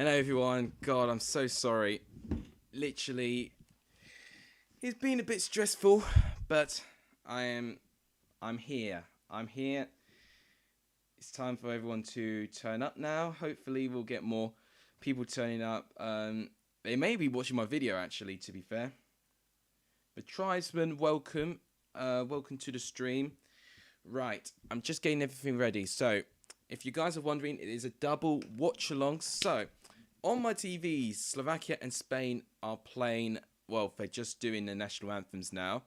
Hello everyone. God, I'm so sorry. Literally, it's been a bit stressful, but I'm here. I'm here. It's time for everyone to turn up now. Hopefully, we'll get more people turning up. They may be watching my video actually, to be fair. But tribesmen, welcome. Welcome to the stream. Right, I'm just getting everything ready. So, if you guys are wondering, it is a double watch along. So, on my TV, Slovakia and Spain are playing, well, they're just doing the national anthems now.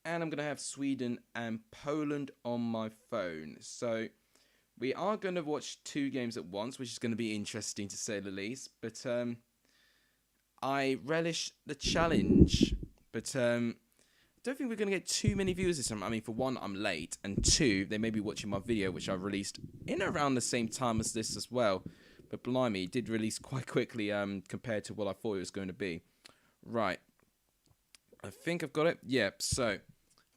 And I'm going to have Sweden and Poland on my phone. So, we are going to watch two games at once, which is going to be interesting to say the least. But I relish the challenge. But I don't think we're going to get too many viewers this time. I mean, for one, I'm late. And two, they may be watching my video, which I released in around the same time as this as well. But blimey, it did release quite quickly compared to what I thought it was going to be. Right. I think I've got it. Yep. So,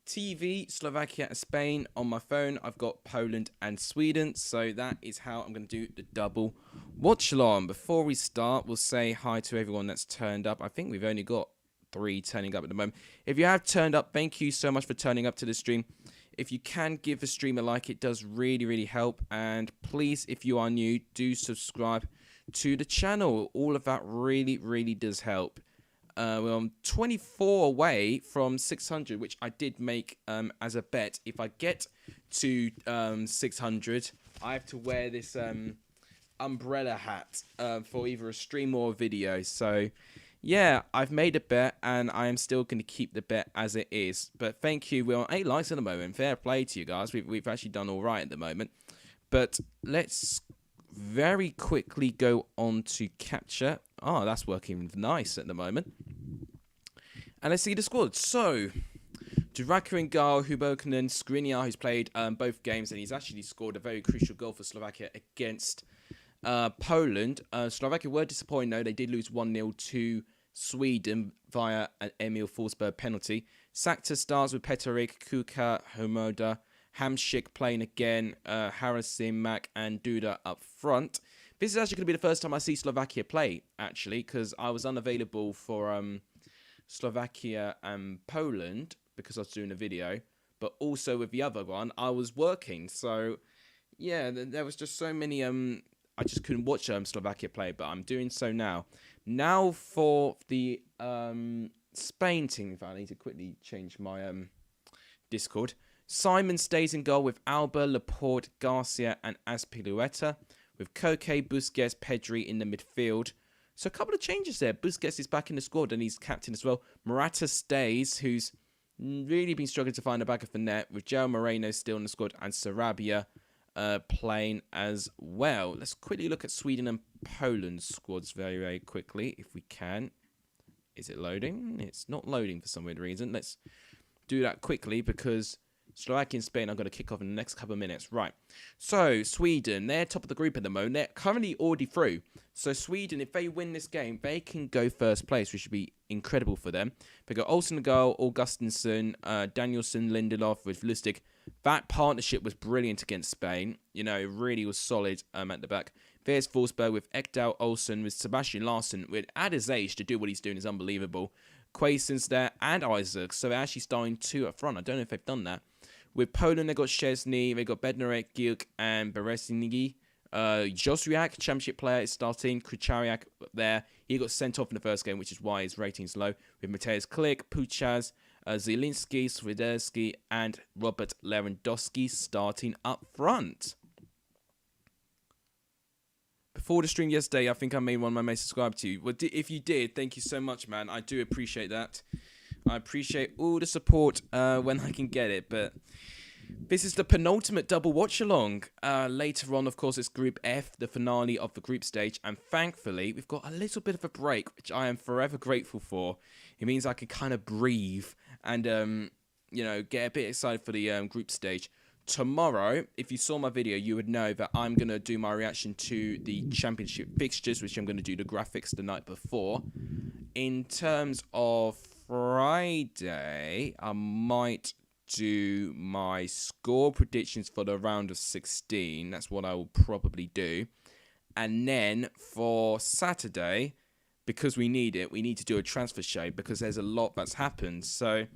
TV, Slovakia and Spain. On my phone, I've got Poland and Sweden. So, that is how I'm going to do the double watch along. Before we start, we'll say hi to everyone that's turned up. I think we've only got 3 turning up at the moment. If you have turned up, thank you so much for turning up to the stream. If you can give the stream a like, it does really help. And please, if you are new, do subscribe to the channel. All of that really does help. I'm 24 away from 600, which I did make as a bet. If I get to 600, I have to wear this umbrella hat for either a stream or a video. So, yeah, I've made a bet, and I am still going to keep the bet as it is. But thank you. We're on 8 likes at the moment. Fair play to you guys. We've actually done all right at the moment. But let's very quickly go on to capture. Oh, that's working nice at the moment. And let's see the squad. So, Duraka in goal, Hubokanen, Skriniar, who's played both games, and he's actually scored a very crucial goal for Slovakia against Poland. Slovakia were disappointed, though. They did lose 1-0 to Sweden via an Emil Forsberg penalty. Sakta stars with Peterik, Kuka, Homoda, Hamšík playing again, Harasim, Mack and Duda up front. This is actually going to be the first time I see Slovakia play, actually, because I was unavailable for Slovakia and Poland because I was doing a video. But also with the other one, I was working. So, yeah, there was just so many... I just couldn't watch Slovakia play, but I'm doing so now. Now for the Spain team. I need to quickly change my Discord. Simon stays in goal with Alba, Laporte, Garcia and Azpilicueta. With Koke, Busquets, Pedri in the midfield. So a couple of changes there. Busquets is back in the squad and he's captain as well. Morata stays, who's really been struggling to find the back of the net. With João Moreno still in the squad and Sarabia playing as well. Let's quickly look at Sweden and Poland's squads very quickly, if we can. Is it loading? It's not loading for some weird reason. Let's do that quickly because Slovakia and Spain are going to kick off in the next couple of minutes. Right. So, Sweden, they're top of the group at the moment. They're currently already through. So, Sweden, if they win this game, they can go first place, which would be incredible for them. They got Olsen in goal, Augustinsson, Danielson, Lindelof with Lustig. That partnership was brilliant against Spain. You know, it really was solid at the back. There's Forsberg with Ekdal, Olsen, with Sebastian Larsson. With at his age to do what he's doing is unbelievable. Quayson's there and Isaac. So they're actually starting 2 up front. I don't know if they've done that. With Poland, they've got Szczesny, they've got Bednarek, Gilk, and Beresinigi. Josriak, championship player, is starting. Kuchariak there. He got sent off in the first game, which is why his rating's low. With Mateusz Klich, Puchas, Zielinski, Swiderski, and Robert Lewandowski starting up front. Before the stream yesterday, I think I made one of my mates subscribe to you. Well, if you did, thank you so much, man. I do appreciate that. I appreciate all the support when I can get it, but this is the penultimate double watch-along. Later on, of course, it's Group F, the finale of the group stage, and thankfully, we've got a little bit of a break, which I am forever grateful for. It means I can kind of breathe and, you know, get a bit excited for the group stage. Tomorrow, if you saw my video, you would know that I'm going to do my reaction to the championship fixtures, which I'm going to do the graphics the night before. In terms of Friday, I might do my score predictions for the round of 16. That's what I will probably do. And then for Saturday, because we need it, we need to do a transfer show because there's a lot that's happened. So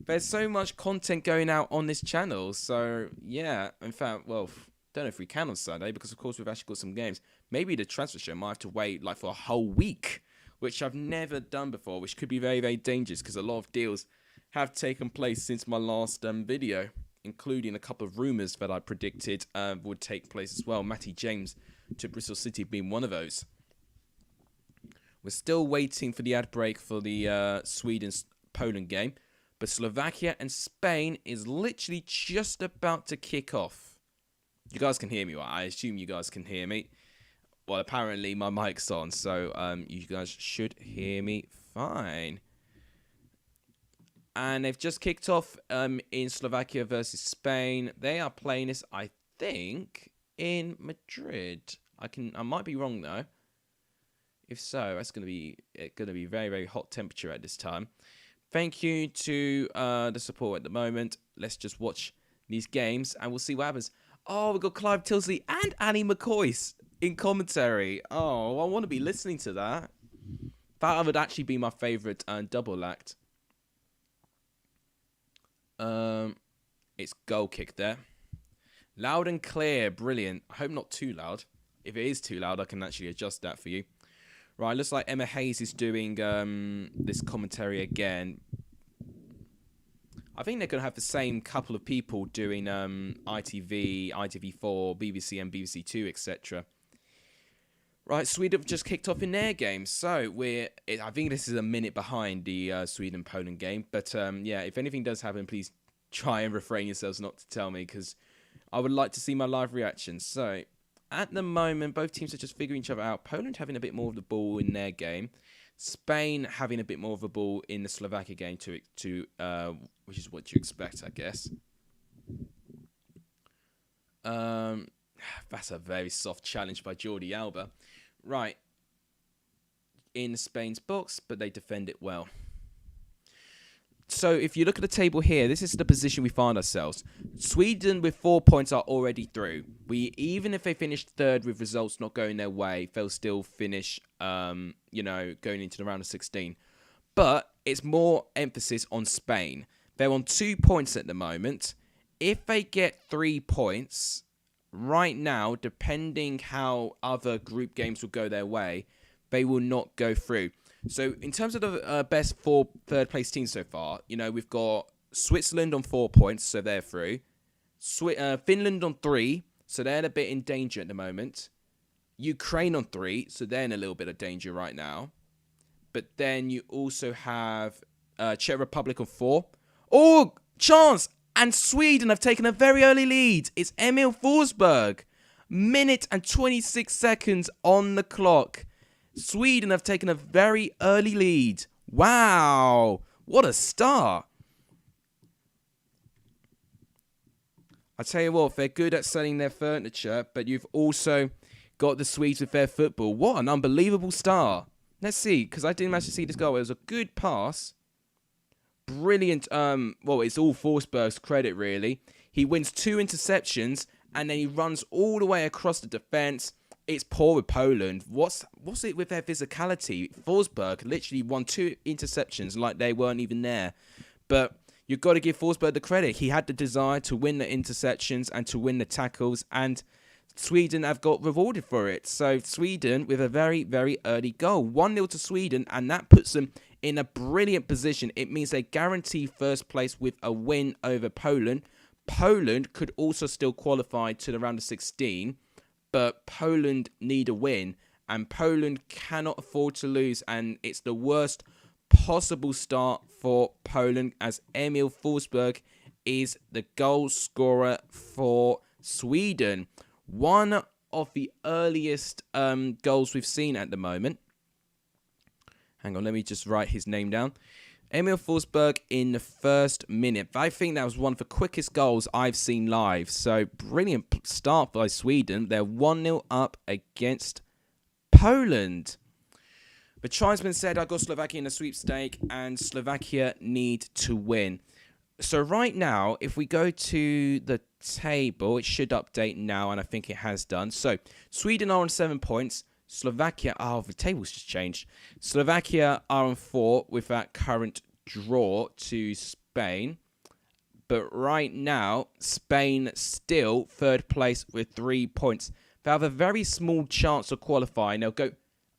there's so much content going out on this channel. So yeah, in fact, well, don't know if we can on Sunday because of course we've actually got some games. Maybe the transfer show might have to wait like for a whole week, which I've never done before, which could be very, very dangerous because a lot of deals have taken place since my last video, including a couple of rumours that I predicted would take place as well. Matty James to Bristol City being one of those. We're still waiting for the ad break for the Sweden-Poland game, but Slovakia and Spain is literally just about to kick off. You guys can hear me, right? I assume you guys can hear me. Well, apparently my mic's on, so you guys should hear me fine. And they've just kicked off in Slovakia versus Spain. They are playing this, I think, in Madrid. I might be wrong though. If so, that's going to be very, very hot temperature at this time. Thank you to the support at the moment. Let's just watch these games and we'll see what happens. Oh, we've got Clive Tilsley and Annie McCoy in commentary. Oh, I want to be listening to that. That would actually be my favourite double act. It's goal kick there. Loud and clear. Brilliant. I hope not too loud. If it is too loud, I can actually adjust that for you. Right, looks like Emma Hayes is doing this commentary again. I think they're going to have the same couple of people doing ITV, ITV4, BBC and BBC Two, etc. Right, Sweden have just kicked off in their game. So I think this is a minute behind the Sweden-Poland game. But yeah, if anything does happen, please try and refrain yourselves not to tell me, because I would like to see my live reaction. So at the moment, both teams are just figuring each other out. Poland having a bit more of the ball in their game. Spain having a bit more of a ball in the Slovakia game, which is what you expect, I guess. That's a very soft challenge by Jordi Alba. Right. In Spain's box, but they defend it well. So if you look at the table here, this is the position we find ourselves. Sweden with 4 points are already through. Even if they finish third with results not going their way, they'll still finish, going into the round of 16. But it's more emphasis on Spain. They're on 2 points at the moment. If they get 3 points, right now, depending how other group games will go their way, they will not go through. So in terms of the best 4 third-place teams so far, we've got Switzerland on 4 points, so they're through. Finland on 3, so they're a bit in danger at the moment. Ukraine on 3, so they're in a little bit of danger right now. But then you also have Czech Republic on 4. Oh, chance! And Sweden have taken a very early lead. It's Emil Forsberg. Minute and 26 seconds on the clock. Sweden have taken a very early lead. Wow. What a start. I tell you what, they're good at selling their furniture, but you've also got the Swedes with their football. What an unbelievable start. Let's see, because I didn't manage to see this goal. It was a good pass. Brilliant. Well, it's all Forsberg's credit, really. He wins 2 interceptions, and then he runs all the way across the defence. It's poor with Poland. What's it with their physicality? Forsberg literally won 2 interceptions like they weren't even there. But you've got to give Forsberg the credit. He had the desire to win the interceptions and to win the tackles, and Sweden have got rewarded for it. So Sweden with a very, very early goal. 1-0 to Sweden, and that puts them in a brilliant position. It means they guarantee first place with a win over Poland. Poland could also still qualify to the round of 16. But Poland need a win, and Poland cannot afford to lose, and it's the worst possible start for Poland as Emil Forsberg is the goal scorer for Sweden. One of the earliest goals we've seen at the moment. Hang on, let me just write his name down. Emil Forsberg in the first minute. I think that was one of the quickest goals I've seen live. So, brilliant start by Sweden. They're 1-0 up against Poland. But Tribesman said, I got Slovakia in a sweepstake, and Slovakia need to win. So, right now, if we go to the table. It should update now, and I think it has done. So, Sweden are on 7 points. Slovakia, the table's just changed. Slovakia are on 4 with that current draw to Spain. But right now, Spain still 3rd place with 3 points. They have a very small chance of qualifying. They'll go,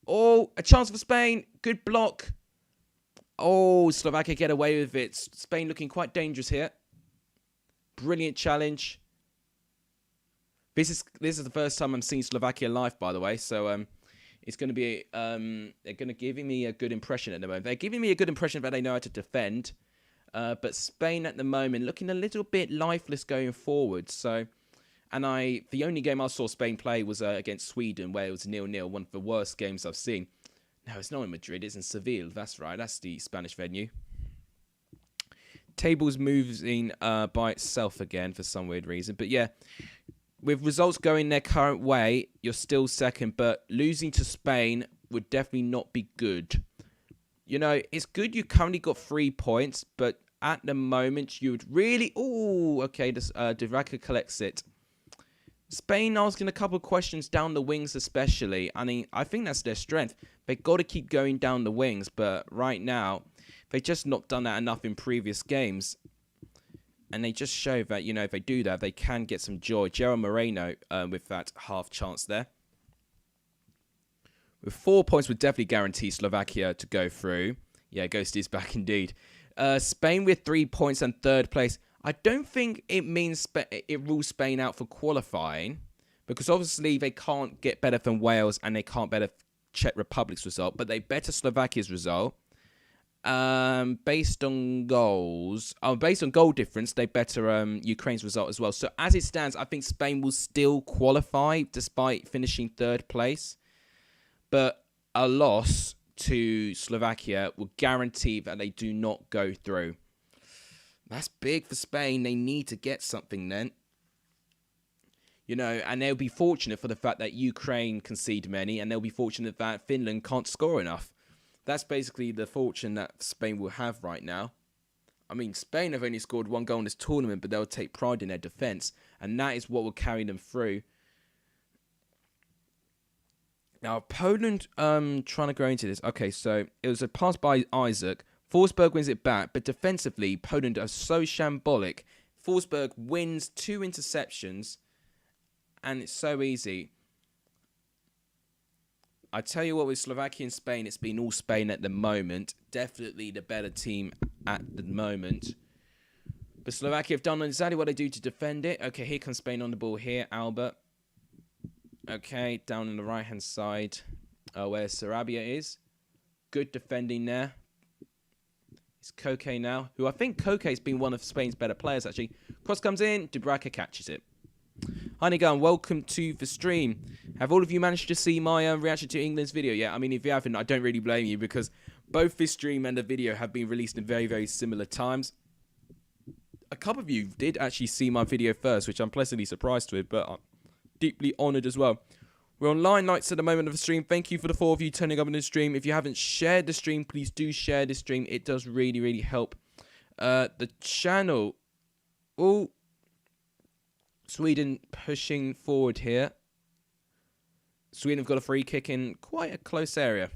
oh, a chance for Spain. Good block. Oh, Slovakia get away with it. Spain looking quite dangerous here. Brilliant challenge. This is the first time I'm seeing Slovakia live, by the way. So it's going to be they're going to give me a good impression at the moment. They're giving me a good impression that they know how to defend. But Spain at the moment looking a little bit lifeless going forward. So, and the only game I saw Spain play was against Sweden, where it was 0-0, one of the worst games I've seen. No, it's not in Madrid, it's in Seville. That's right, that's the Spanish venue. Table's moving by itself again for some weird reason. But yeah, with results going their current way, you're still 2nd, but losing to Spain would definitely not be good. You know, it's good you currently got 3 points, but at the moment you would really... Oh, okay, Duraka collects it. Spain asking a couple of questions down the wings especially. I mean, I think that's their strength. They've got to keep going down the wings, but right now, they've just not done that enough in previous games. And they just show that, you know, if they do that, they can get some joy. Gerald Moreno with that half chance there. With 4 points would definitely guarantee Slovakia to go through. Yeah, Ghost is back indeed. Spain with 3 points and 3rd place. I don't think it means it rules Spain out for qualifying. Because obviously they can't get better than Wales and they can't better Czech Republic's result. But they better Slovakia's result. Based on goals. Based on goal difference, they better Ukraine's result as well. So as it stands, I think Spain will still qualify despite finishing 3rd place. But a loss to Slovakia will guarantee that they do not go through. That's big for Spain. They need to get something then. You know, and they'll be fortunate for the fact that Ukraine concede many, and they'll be fortunate that Finland can't score enough. That's basically the fortune that Spain will have right now. I mean, Spain have only scored 1 goal in this tournament, but they'll take pride in their defence, and that is what will carry them through. Now, Poland trying to grow into this. Okay, so it was a pass by Isaac. Forsberg wins it back, but defensively, Poland are so shambolic. Forsberg wins 2 interceptions, and it's so easy. I tell you what, with Slovakia and Spain, it's been all Spain at the moment. Definitely the better team at the moment. But Slovakia have done exactly what they do to defend it. Okay, here comes Spain on the ball here, Albert. Okay, down on the right-hand side where Sarabia is. Good defending there. It's Koke now, who I think Koke's been one of Spain's better players, actually. Cross comes in, Dubravka catches it. Hi, Nigan, welcome to the stream. Have all of you managed to see my reaction to England's video yet? I mean, if you haven't, I don't really blame you, because both this stream and the video have been released in very, very similar times. A couple of you did actually see my video first, which I'm pleasantly surprised with, but I'm deeply honoured as well. We're on line nights at the moment of the stream. Thank you for the 4 of you turning up in the stream. If you haven't shared the stream, please do share the stream. It does really, really help the channel. Oh, Sweden pushing forward here. Sweden have got a free kick in quite a close area.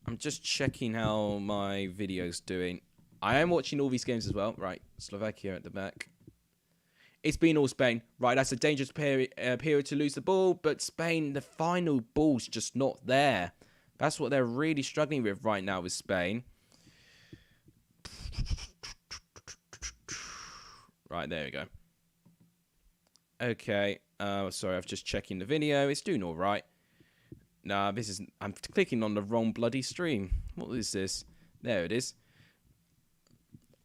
I'm just checking how my video's doing. I am watching all these games as well. Right, Slovakia at the back. It's been all Spain. Right, that's a dangerous period to lose the ball. But Spain, the final ball's just not there. That's what they're really struggling with right now with Spain. Right, there we go. Okay. Sorry, I was just checking the video. It's doing all right. Nah, this is... I'm clicking on the wrong bloody stream. What is this? There it is.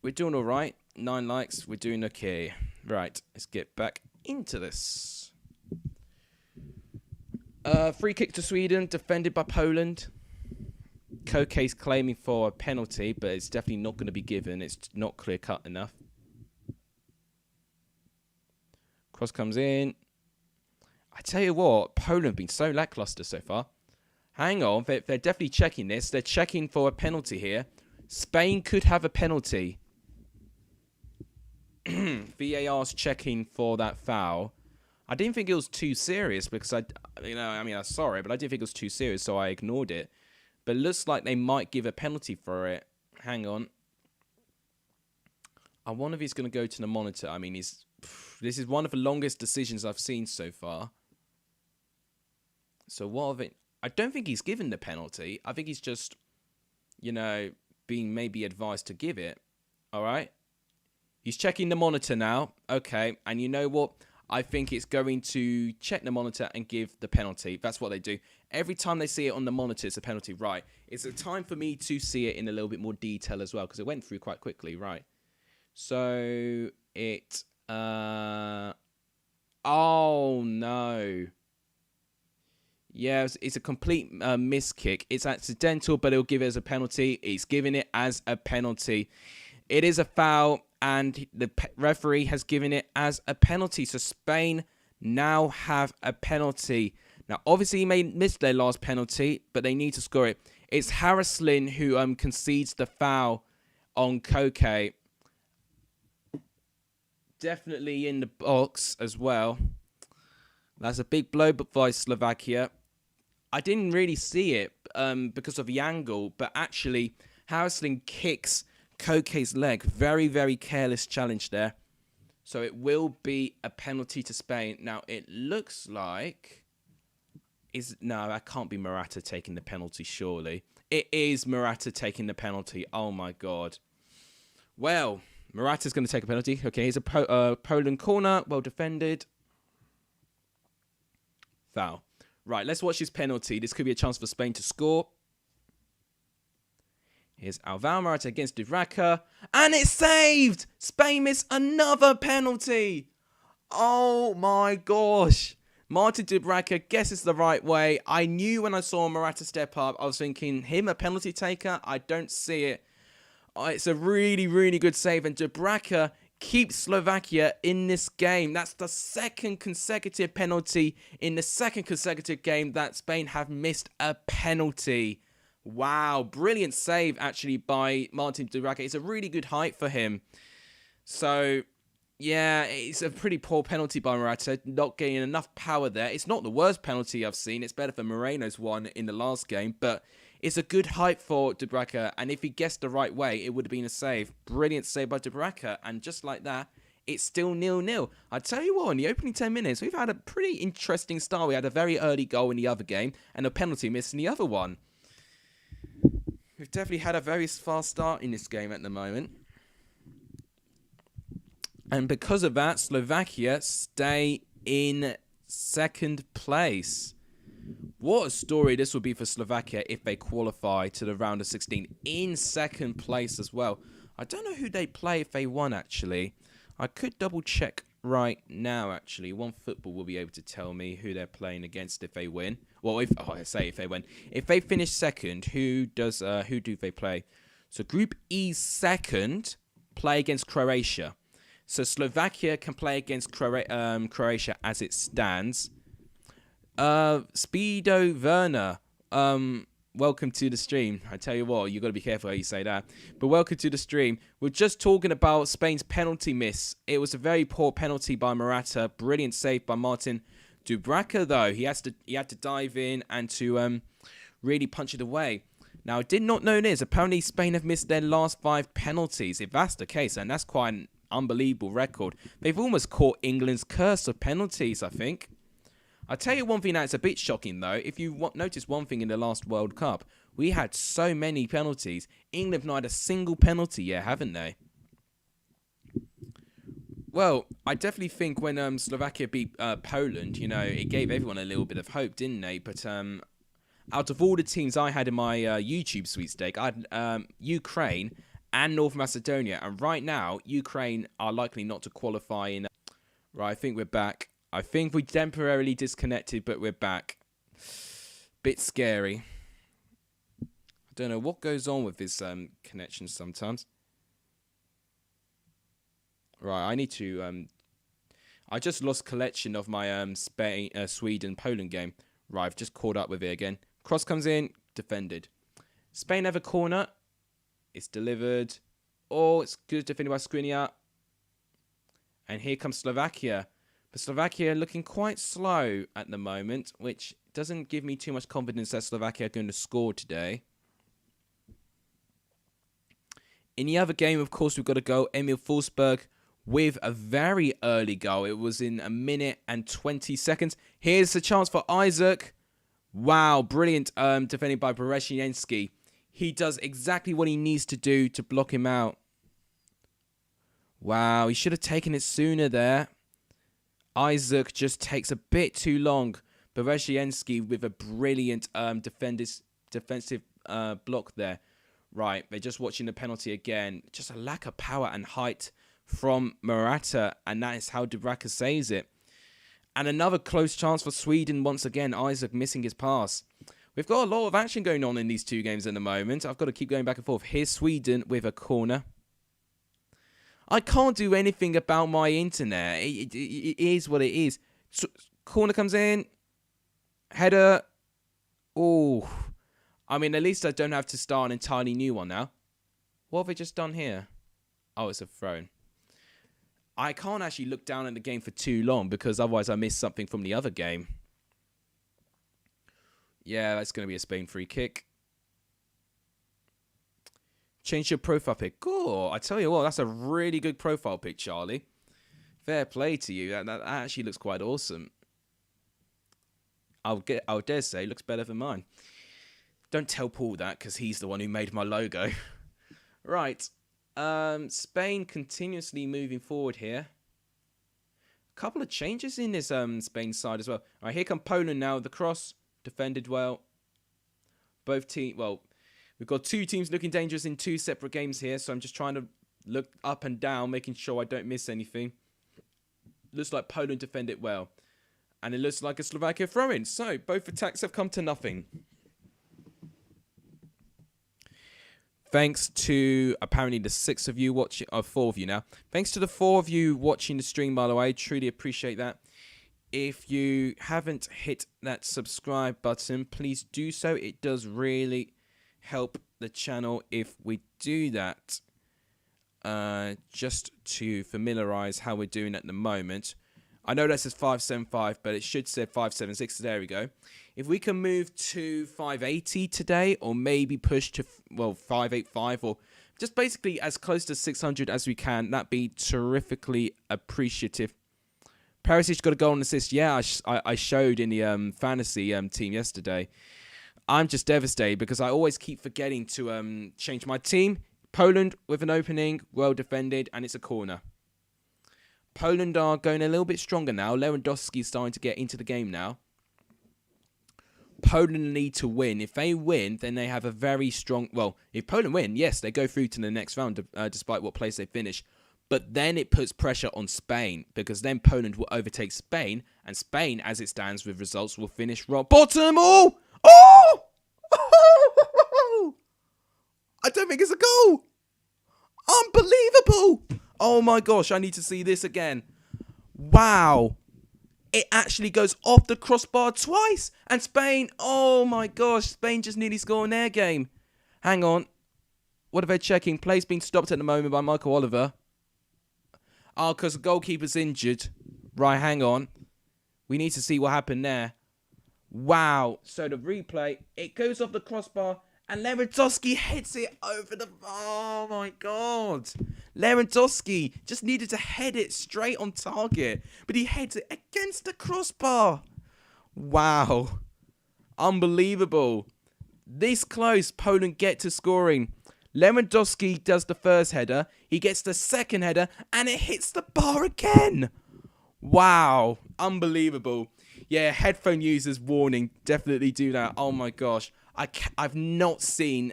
We're doing all right. 9 likes. We're doing okay. Right, let's get back into this. Free kick to Sweden, defended by Poland. Koke's claiming for a penalty, but it's definitely not going to be given. It's not clear-cut enough. Cross comes in. I tell you what, Poland have been so lackluster so far. Hang on, they're definitely checking this. They're checking for a penalty here. Spain could have a penalty. VAR's checking for that foul. I didn't think it was too serious because I'm sorry, but I didn't think it was too serious, so I ignored it. But it looks like they might give a penalty for it. Hang on. I wonder if he's going to go to the monitor. I mean, this is one of the longest decisions I've seen so far. So what of it? I don't think he's given the penalty. I think he's just, being maybe advised to give it. All right. He's checking the monitor now. Okay. And you know what? I think it's going to check the monitor and give the penalty. That's what they do. Every time they see it on the monitor, it's a penalty. Right. It's a time for me to see it in a little bit more detail as well, because it went through quite quickly. Right. So it... oh, no. Yeah, it's a complete miss kick. It's accidental, but it'll give it as a penalty. He's giving it as a penalty. It is a foul, and the referee has given it as a penalty. So Spain now have a penalty. Now, obviously, he may miss their last penalty, but they need to score it. It's Harrislin who concedes the foul on Koke. Definitely in the box as well. That's a big blow by Slovakia. I didn't really see it because of the angle, but actually Harrislin kicks Koke's leg. Very, very careless challenge there. So it will be a penalty to Spain. Now, it looks like... No, that can't be Morata taking the penalty, surely. It is Morata taking the penalty. Oh, my God. Well, Morata's going to take a penalty. Okay, here's a Poland corner. Well defended. Foul. Right, let's watch this penalty. This could be a chance for Spain to score. Here's Alvaro Morata against Dubravka. And it's saved! Spain missed another penalty. Oh my gosh. Martin Dubravka guesses the right way. I knew when I saw Morata step up, I was thinking, him a penalty taker? I don't see it. It's a really, really good save. And Dubravka keeps Slovakia in this game. That's the second consecutive penalty in the second consecutive game that Spain have missed a penalty. Wow, brilliant save actually by Martin Dubravka. It's a really good height for him. So, yeah, it's a pretty poor penalty by Morata, not getting enough power there. It's not the worst penalty I've seen. It's better than Moreno's one in the last game, but it's a good height for Dubravka, and if he guessed the right way, it would have been a save. Brilliant save by Dubravka, and just like that, it's still 0-0. I tell you what, in the opening 10 minutes, we've had a pretty interesting start. We had a very early goal in the other game, and a penalty miss in the other one. We've definitely had a very fast start in this game at the moment. And because of that, Slovakia stay in second place. What a story this would be for Slovakia if they qualify to the round of 16 in second place as well. I don't know who they play if they won, actually. I could double check right now, actually. OneFootball will be able to tell me who they're playing against if they win. Well, if they win. If they finish second, who do they play? So Group E's second play against Croatia. So Slovakia can play against Croatia as it stands. Speedo Werner, welcome to the stream. I tell you what, you got to be careful how you say that. But welcome to the stream. We're just talking about Spain's penalty miss. It was a very poor penalty by Morata. Brilliant save by Martin Dubravka, though. He had to dive in and to really punch it away. Now, I did not know this. Apparently, Spain have missed their last 5 penalties. If that's the case, and that's quite an unbelievable record. They've almost caught England's curse of penalties, I think. I'll tell you one thing that's a bit shocking, though. If you notice one thing in the last World Cup, we had so many penalties. England have not had a single penalty yet, haven't they? Well, I definitely think when Slovakia beat Poland, it gave everyone a little bit of hope, didn't they? But out of all the teams I had in my YouTube sweepstake, I had Ukraine and North Macedonia. And right now, Ukraine are likely not to qualify in... Right, I think we're back. I think we temporarily disconnected, but we're back. Bit scary. I don't know what goes on with this connection sometimes. Right, I need to... I just lost collection of my Sweden-Poland game. Right, I've just caught up with it again. Cross comes in, defended. Spain have a corner. It's delivered. Oh, it's good defended by Skriniar. And here comes Slovakia. But Slovakia looking quite slow at the moment, which doesn't give me too much confidence that Slovakia are going to score today. In the other game, of course, we've got a goal. Emil Forsberg with a very early goal. It was in 1 minute and 20 seconds. Here's the chance for Isaac. Wow, brilliant defending by Bereshinsky. He does exactly what he needs to do to block him out. Wow, he should have taken it sooner there. Isaac just takes a bit too long. Bereshinsky with a brilliant defensive block there. Right, they're just watching the penalty again. Just a lack of power and height from Murata, and that is how Dubraka saves it. And another close chance for Sweden once again. Isaac missing his pass. We've got a lot of action going on in these two games at the moment. I've got to keep going back and forth. Here's Sweden with a corner. I can't do anything about my internet. It is what it is. Corner comes in. Header. Oh. I mean, at least I don't have to start an entirely new one now. What have we just done here? Oh, it's a throw. I can't actually look down at the game for too long because otherwise I miss something from the other game. Yeah, that's going to be a Spain free kick. Change your profile pic. Cool. I tell you what, that's a really good profile pic, Charlie. Fair play to you. That actually looks quite awesome. I'll dare say, looks better than mine. Don't tell Paul that because he's the one who made my logo. Right. Spain continuously moving forward here. A couple of changes in this Spain side as well. All right, here come Poland now. The cross defended well. Both teams. Well, we've got two teams looking dangerous in two separate games here. So I'm just trying to look up and down, making sure I don't miss anything. Looks like Poland defended well, and it looks like a Slovakia throw-in. So both attacks have come to nothing. Thanks to apparently the 6 of you watching, or 4 of you now. Thanks to the 4 of you watching the stream, by the way. Truly appreciate that. If you haven't hit that subscribe button, please do so. It does really help the channel if we do that. Just to familiarize how we're doing at the moment. I know that says 575, but it should say 576. There we go. If we can move to 580 today, or maybe push to, well, 585, or just basically as close to 600 as we can, that'd be terrifically appreciative. Perisic got a goal and assist. Yeah, I showed in the fantasy team yesterday. I'm just devastated because I always keep forgetting to change my team. Poland with an opening, well defended, and it's a corner. Poland are going a little bit stronger now. Lewandowski is starting to get into the game now. Poland need to win. If they win, then they have a very strong... Well, if Poland win, yes, they go through to the next round despite what place they finish. But then it puts pressure on Spain because then Poland will overtake Spain. And Spain, as it stands with results, will finish rock bottom. Oh! Oh! Oh! I don't think it's a goal. Unbelievable. Oh my gosh, I need to see this again. Wow. It actually goes off the crossbar twice. And Spain, oh my gosh, Spain just nearly scored in their game. Hang on. What are they checking? Play's being stopped at the moment by Michael Oliver. Oh, because the goalkeeper's injured. Right, hang on. We need to see what happened there. Wow. So the replay, it goes off the crossbar. And Lewandowski hits it over the... Oh, my God. Lewandowski just needed to head it straight on target. But he heads it against the crossbar. Wow. Unbelievable. This close, Poland get to scoring. Lewandowski does the first header. He gets the second header. And it hits the bar again. Wow. Unbelievable. Yeah, headphone users warning. Definitely do that. Oh, my gosh. I've not seen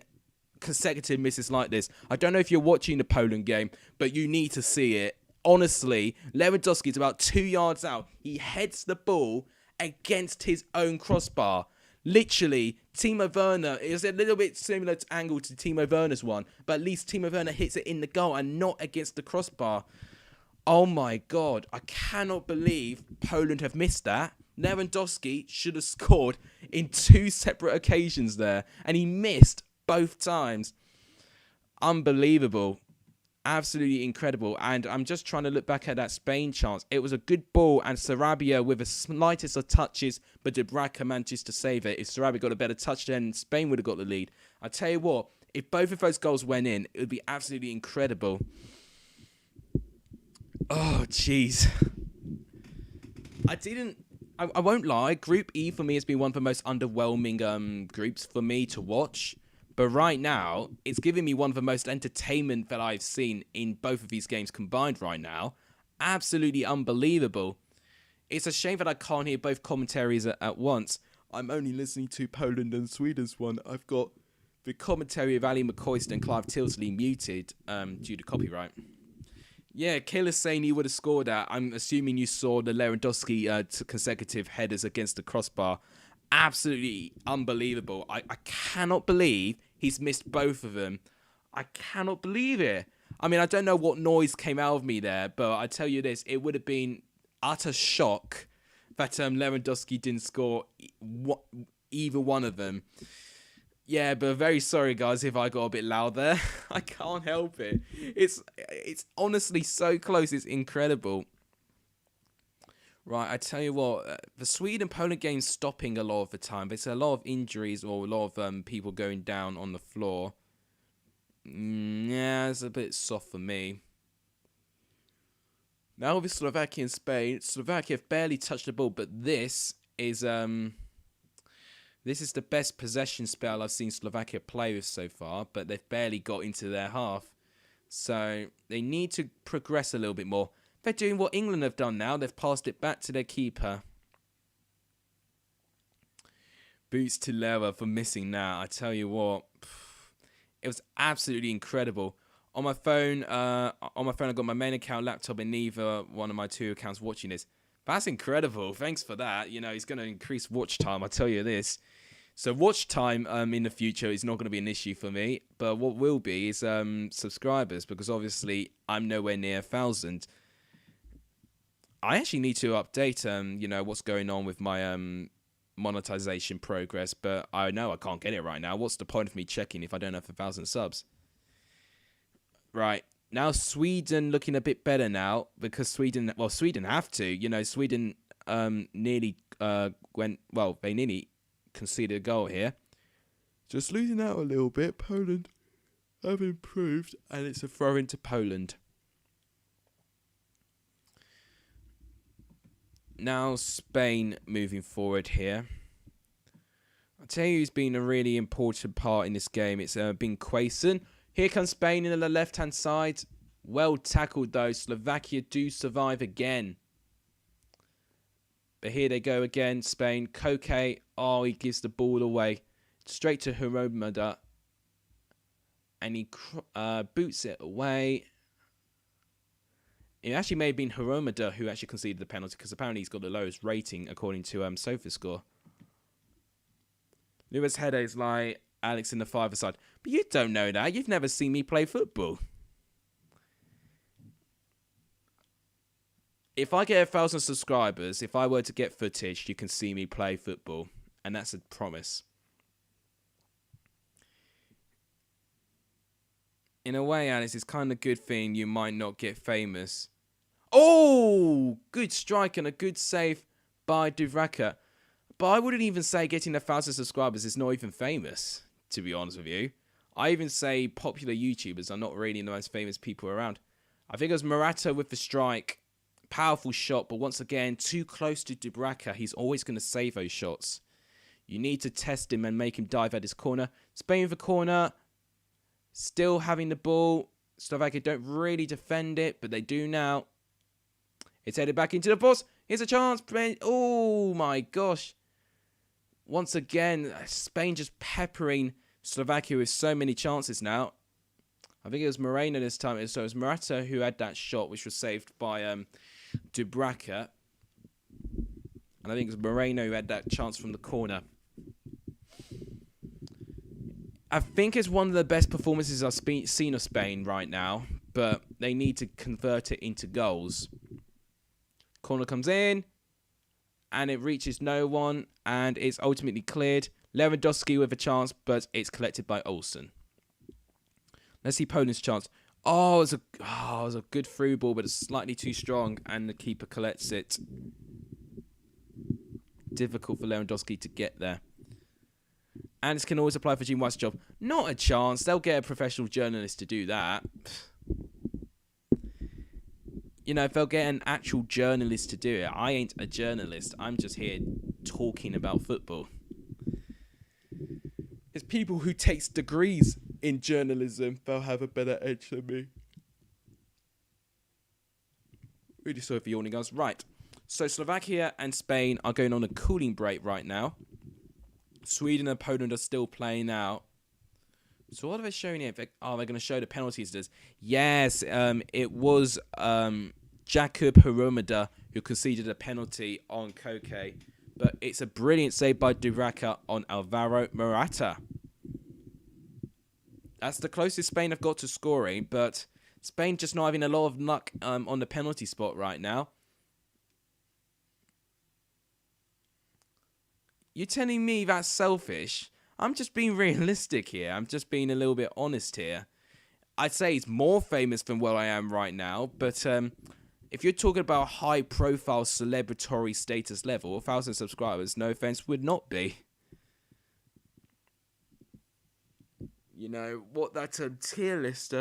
consecutive misses like this. I don't know if you're watching the Poland game, but you need to see it. Honestly, Lewandowski's about 2 yards out. He heads the ball against his own crossbar. Literally, Timo Werner is a little bit similar to angle to Timo Werner's one, but at least Timo Werner hits it in the goal and not against the crossbar. Oh my God, I cannot believe Poland have missed that. Lewandowski should have scored in 2 separate occasions there, and he missed both times. Unbelievable. Absolutely incredible. And I'm just trying to look back at that Spain chance. It was a good ball, and Sarabia with the slightest of touches, but Dubraca managed to save it. If Sarabia got a better touch, then Spain would have got the lead. I tell you what, if both of those goals went in, it would be absolutely incredible. Oh, jeez. I won't lie. Group E for me has been one of the most underwhelming groups for me to watch. But right now, it's giving me one of the most entertainment that I've seen in both of these games combined right now. Absolutely unbelievable. It's a shame that I can't hear both commentaries at once. I'm only listening to Poland and Sweden's one. I've got the commentary of Ali McCoist and Clive Tilsley muted due to copyright. Yeah, Killer's saying he would have scored that. I'm assuming you saw the Lewandowski consecutive headers against the crossbar. Absolutely unbelievable. I cannot believe he's missed both of them. I cannot believe it. I mean, I don't know what noise came out of me there, but I tell you this, it would have been utter shock that Lewandowski didn't score either one of them. Yeah, but very sorry, guys, if I got a bit loud there. I can't help it. It's honestly so close. It's incredible. Right, I tell you what, the Sweden-Poland game's stopping a lot of the time. There's a lot of injuries or a lot of people going down on the floor. Yeah, it's a bit soft for me. Now with Slovakia and Spain, Slovakia have barely touched the ball, but this is the best possession spell I've seen Slovakia play with so far, but they've barely got into their half. So they need to progress a little bit more. They're doing what England have done now. They've passed it back to their keeper. Boots to Lewa for missing that. I tell you what, it was absolutely incredible. On my phone, I got my main account laptop and neither one of my two accounts watching this. That's incredible. Thanks for that. You know, it's going to increase watch time. I tell you this. So watch time in the future is not going to be an issue for me. But what will be is subscribers, because obviously I'm nowhere near 1,000. I actually need to update, you know, what's going on with my monetization progress, but I know I can't get it right now. What's the point of me checking if I don't have 1,000 subs? Right, now Sweden looking a bit better now, because Sweden have to. You know, Sweden nearly they nearly conceded a goal here. Just losing out a little bit. Poland have improved, and it's a throw into Poland. Now Spain moving forward here. I'll tell you who's been a really important part in this game. It's been Quaison. Here comes Spain in the left-hand side. Well tackled though. Slovakia do survive again. But here they go again. Spain. Koke. Oh, he gives the ball away. Straight to Hiromada. And he boots it away. It actually may have been Hiromada who actually conceded the penalty, because apparently he's got the lowest rating according to SofaScore. Lewis header is like Alex in the 5-a side. But you don't know that. You've never seen me play football. If I get 1,000 subscribers, if I were to get footage, you can see me play football. And that's a promise. In a way, Alex, it's kind of a good thing you might not get famous. Oh! Good strike and a good save by Dubraca. But I wouldn't even say getting 1,000 subscribers is not even famous, to be honest with you. I even say popular YouTubers are not really the most famous people around. I think it was Morata with the strike. Powerful shot, but once again, too close to Dubraca. He's always going to save those shots. You need to test him and make him dive at his corner. Spain with the corner. Still having the ball. Slovakia don't really defend it, but they do now. It's headed back into the box. Here's a chance. Oh my gosh. Once again, Spain just peppering Slovakia with so many chances now. I think it was Moreno this time. So it was Morata who had that shot, which was saved by Dubraca. And I think it was Moreno who had that chance from the corner. I think it's one of the best performances I've seen of Spain right now, but they need to convert it into goals. Corner comes in, and it reaches no one, and it's ultimately cleared. Lewandowski with a chance, but it's collected by Olsen. Let's see Poland's chance. it was a good through ball, but it's slightly too strong, and the keeper collects it. Difficult for Lewandowski to get there. And this can always apply for Gene White's job. Not a chance. They'll get a professional journalist to do that. You know, if they'll get an actual journalist to do it. I ain't a journalist. I'm just here talking about football. There's people who takes degrees in journalism. They'll have a better edge than me. Really sorry for yawning, guys. Right. So Slovakia and Spain are going on a cooling break right now. Sweden and Poland are still playing out. So what are they showing here? Are they going to show the penalties? Yes, it was Jakub Hromada who conceded a penalty on Koke. But it's a brilliant save by Duraka on Alvaro Morata. That's the closest Spain have got to scoring, but Spain just not having a lot of luck on the penalty spot right now. You're telling me that's selfish? I'm just being realistic here. I'm just being a little bit honest here. I'd say he's more famous than where I am right now, but if you're talking about high-profile celebratory status level, 1,000 subscribers, no offense, would not be. You know, what that tier list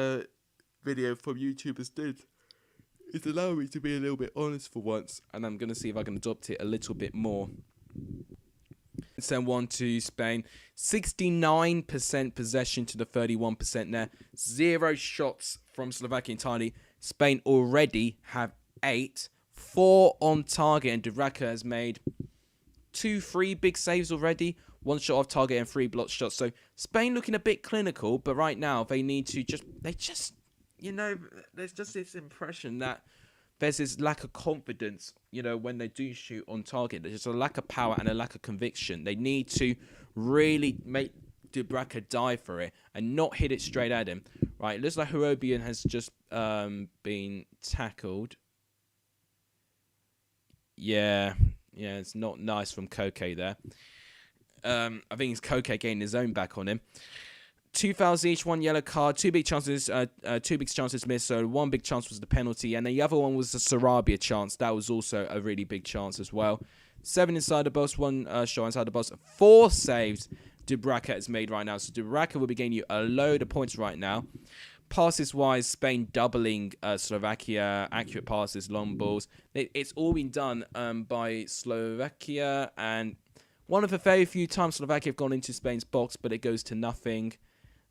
video from YouTubers did is allow me to be a little bit honest for once, and I'm going to see if I can adopt it a little bit more. Send one to Spain. 69% possession to the 31% there. 0 shots from Slovakia entirely. Spain already have 8. 4 on target, and Duraka has made 2-3 big saves already. 1 shot off target and 3 blocked shots. So Spain looking a bit clinical, but right now they need to you know, there's just this impression that there's this lack of confidence, you know, when they do shoot on target. There's just a lack of power and a lack of conviction. They need to really make Duraka die for it and not hit it straight at him. Right, it looks like Horobian has just been tackled. Yeah, it's not nice from Koke there. I think it's Koke getting his own back on him. 2 fouls each, 1 yellow card, 2 big chances, 2 big chances missed. So 1 big chance was the penalty, and the other one was the Sarabia chance. That was also a really big chance as well. 7 inside the box, 1 shot inside the box, 4 saves Duraka has made right now. So Duraka will be getting you a load of points right now. Passes wise, Spain doubling Slovakia, accurate passes, long balls. It's all been done by Slovakia, and one of the very few times Slovakia have gone into Spain's box, but it goes to nothing.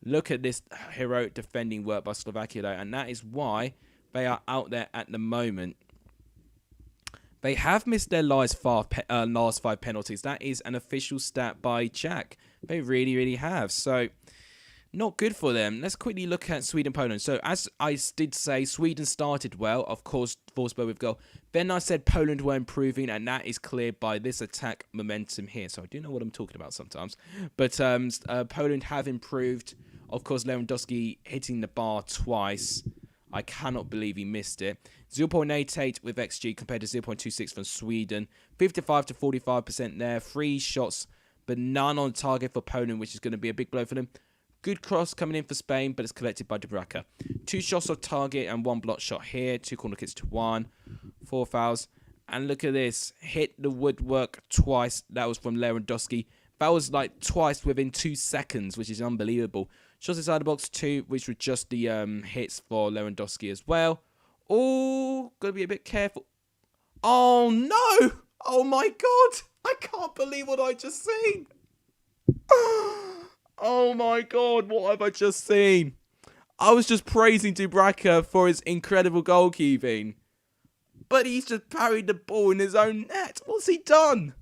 Look at this heroic defending work by Slovakia, though, and that is why they are out there at the moment. They have missed their last 5 penalties. That is an official stat by Jack. They really, really have. So, not good for them. Let's quickly look at Sweden-Poland. So, as I did say, Sweden started well. Of course, Forsberg with goal. Then I said Poland were improving, and that is cleared by this attack momentum here. So, I do know what I'm talking about sometimes. But Poland have improved. Of course, Lewandowski hitting the bar twice. I cannot believe he missed it. 0.88 with XG compared to 0.26 from Sweden. 55 to 45% there. 3 shots, but none on target for Poland, which is going to be a big blow for them. Good cross coming in for Spain, but it's collected by Duraka. 2 shots off target and 1 block shot here. 2 corner kicks to 1. 4 fouls. And look at this. Hit the woodwork twice. That was from Lewandowski. That was like twice within 2 seconds, which is unbelievable. Shots inside the box 2, which were just the hits for Lewandowski as well. Oh, gotta be a bit careful. Oh no! Oh my god! I can't believe what I just seen. Oh my god, what have I just seen? I was just praising Duraka for his incredible goalkeeping, but he's just parried the ball in his own net. What's he done?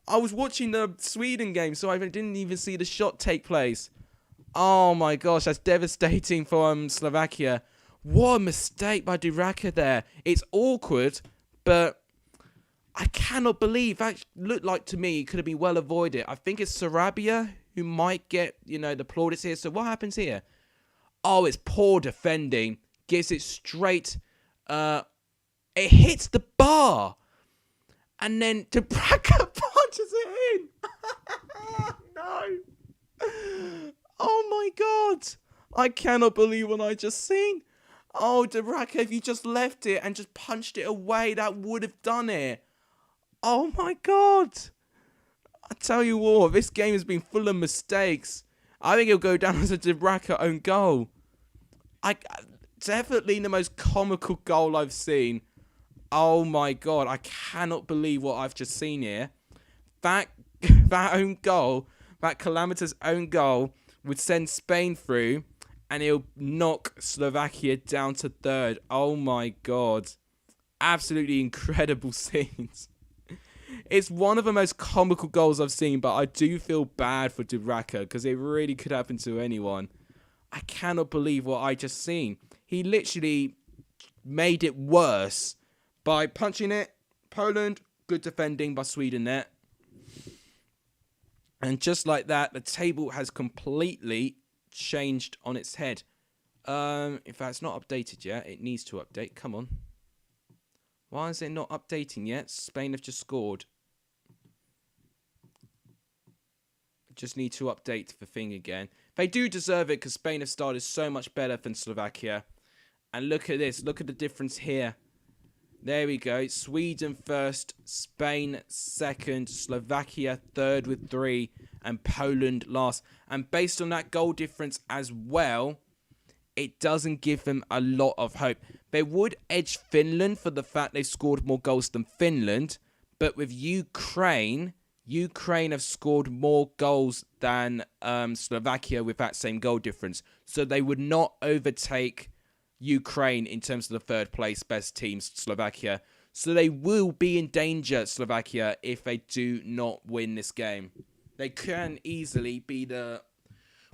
I was watching the Sweden game, so I didn't even see the shot take place. Oh my gosh, that's devastating for Slovakia. What a mistake by Duraka there. It's awkward, but I cannot believe that looked like to me it could have been well avoided. I think it's Sarabia who might get, you know, the plaudits here. So what happens here? Oh, it's poor defending. Gives it straight. It hits the bar. And then Duraka punches it in. No. Oh my god. I cannot believe what I just seen. Oh, Dubravka, if you just left it and just punched it away, that would have done it. Oh my God. I tell you what, this game has been full of mistakes. I think it'll go down as a Dubravka own goal. Definitely the most comical goal I've seen. Oh my God, I cannot believe what I've just seen here. That own goal, that calamitous own goal, would send Spain through, and it'll knock Slovakia down to third. Oh my God. Absolutely incredible scenes. It's one of the most comical goals I've seen, but I do feel bad for Dubravka because it really could happen to anyone. I cannot believe what I just seen. He literally made it worse by punching it. Poland, good defending by Sweden there. And just like that, the table has completely changed on its head. In fact, it's not updated yet. It needs to update. Come on. Why is it not updating yet? Spain have just scored. Just need to update the thing again. They do deserve it because Spain have started so much better than Slovakia. And look at this. Look at the difference here. There we go. Sweden first, Spain second, Slovakia third with 3, and Poland last. And based on that goal difference as well, it doesn't give them a lot of hope. They would edge Finland for the fact they've scored more goals than Finland. But with Ukraine have scored more goals than Slovakia with that same goal difference. So they would not overtake Ukraine in terms of the third place best teams, Slovakia. So they will be in danger, Slovakia, if they do not win this game. They can easily be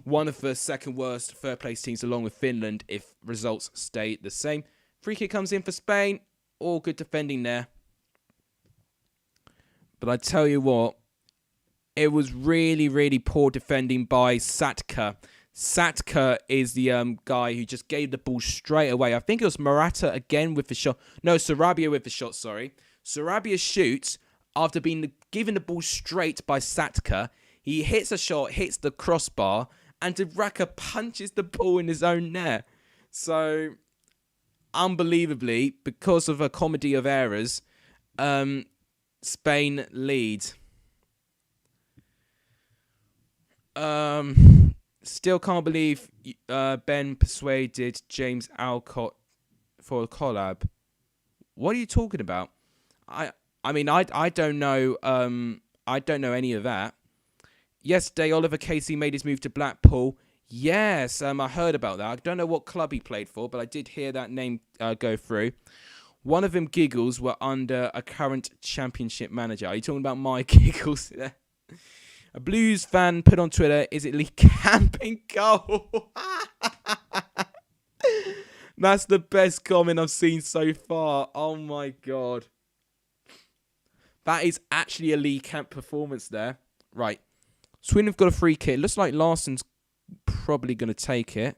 one of the second worst third place teams along with Finland if results stay the same. Free kick comes in for Spain. All good defending there. But I tell you what, it was really, really poor defending by Satka. Satka is the guy who just gave the ball straight away. I think it was Morata again with the shot. No, Sarabia with the shot, sorry. Sarabia shoots after being given the ball straight by Satka. He hits a shot, hits the crossbar, and Dubravka punches the ball in his own net. So, unbelievably, because of a comedy of errors, Spain lead. Still can't believe Ben persuaded James Alcott for a collab. What are you talking about? I don't know. I don't know any of that. Yesterday, Oliver Casey made his move to Blackpool. Yes, I heard about that. I don't know what club he played for, but I did hear that name go through. One of them giggles were under a current championship manager. Are you talking about my giggles there? A Blues fan put on Twitter, is it Lee camping goal? That's the best comment I've seen so far. Oh my God. That is actually a Lee Camp performance there. Right. Sweden have got a free kick. Looks like Larsson's probably going to take it.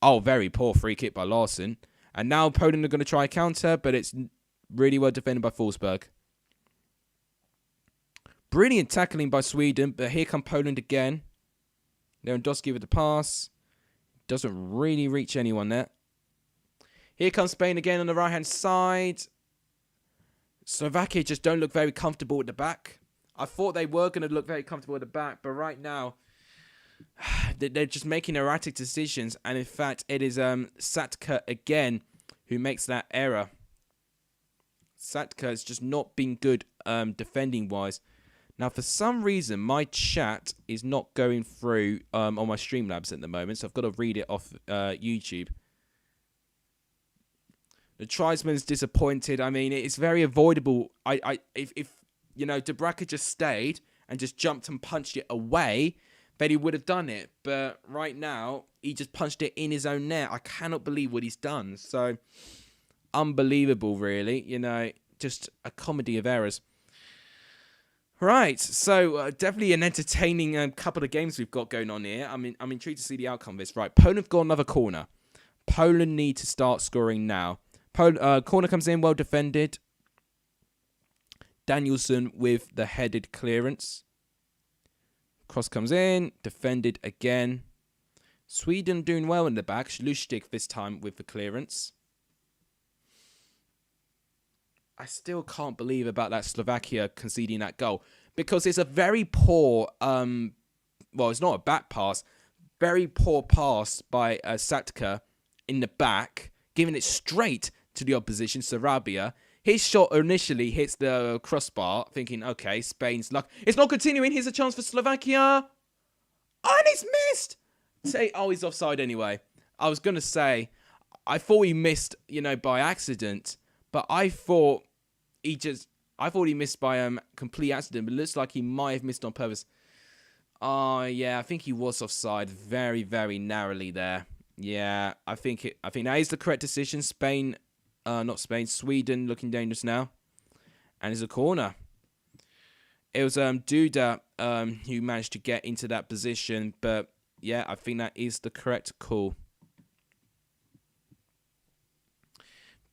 Oh, very poor free kick by Larsson. And now Poland are going to try a counter, but it's really well defended by Forsberg. Brilliant tackling by Sweden, but here come Poland again. Lewandowski with the pass. Doesn't really reach anyone there. Here comes Spain again on the right-hand side. Slovakia just don't look very comfortable at the back. I thought they were going to look very comfortable at the back, but right now, they're just making erratic decisions. And in fact, it is Satka again who makes that error. Satka has just not been good defending-wise. Now, for some reason, my chat is not going through on my Streamlabs at the moment, so I've got to read it off YouTube. The tribesman's disappointed. I mean, it's very avoidable. If you know, Dubravka just stayed and just jumped and punched it away, then he would have done it. But right now, he just punched it in his own net. I cannot believe what he's done. So, unbelievable, really. You know, just a comedy of errors. Right, so definitely an entertaining couple of games we've got going on here. I'm intrigued to see the outcome of this. Right, Poland have got another corner. Poland need to start scoring now. Corner comes in, well defended. Danielson with the headed clearance. Cross comes in, defended again. Sweden doing well in the back. Lustig this time with the clearance. I still can't believe about that Slovakia conceding that goal. Because it's a very poor, well, it's not a back pass. Very poor pass by Satka in the back, giving it straight to the opposition, Sarabia. His shot initially hits the crossbar, thinking, okay, Spain's luck. It's not continuing. Here's a chance for Slovakia. Oh, and it's missed. Oh, he's offside anyway. I was going to say, I thought he missed, by accident. But I thought he missed by complete accident. But it looks like he might have missed on purpose. Oh, yeah, I think he was offside very, very narrowly there. Yeah, I think that is the correct decision. Sweden looking dangerous now. And it's a corner. It was Duda who managed to get into that position. But, yeah, I think that is the correct call.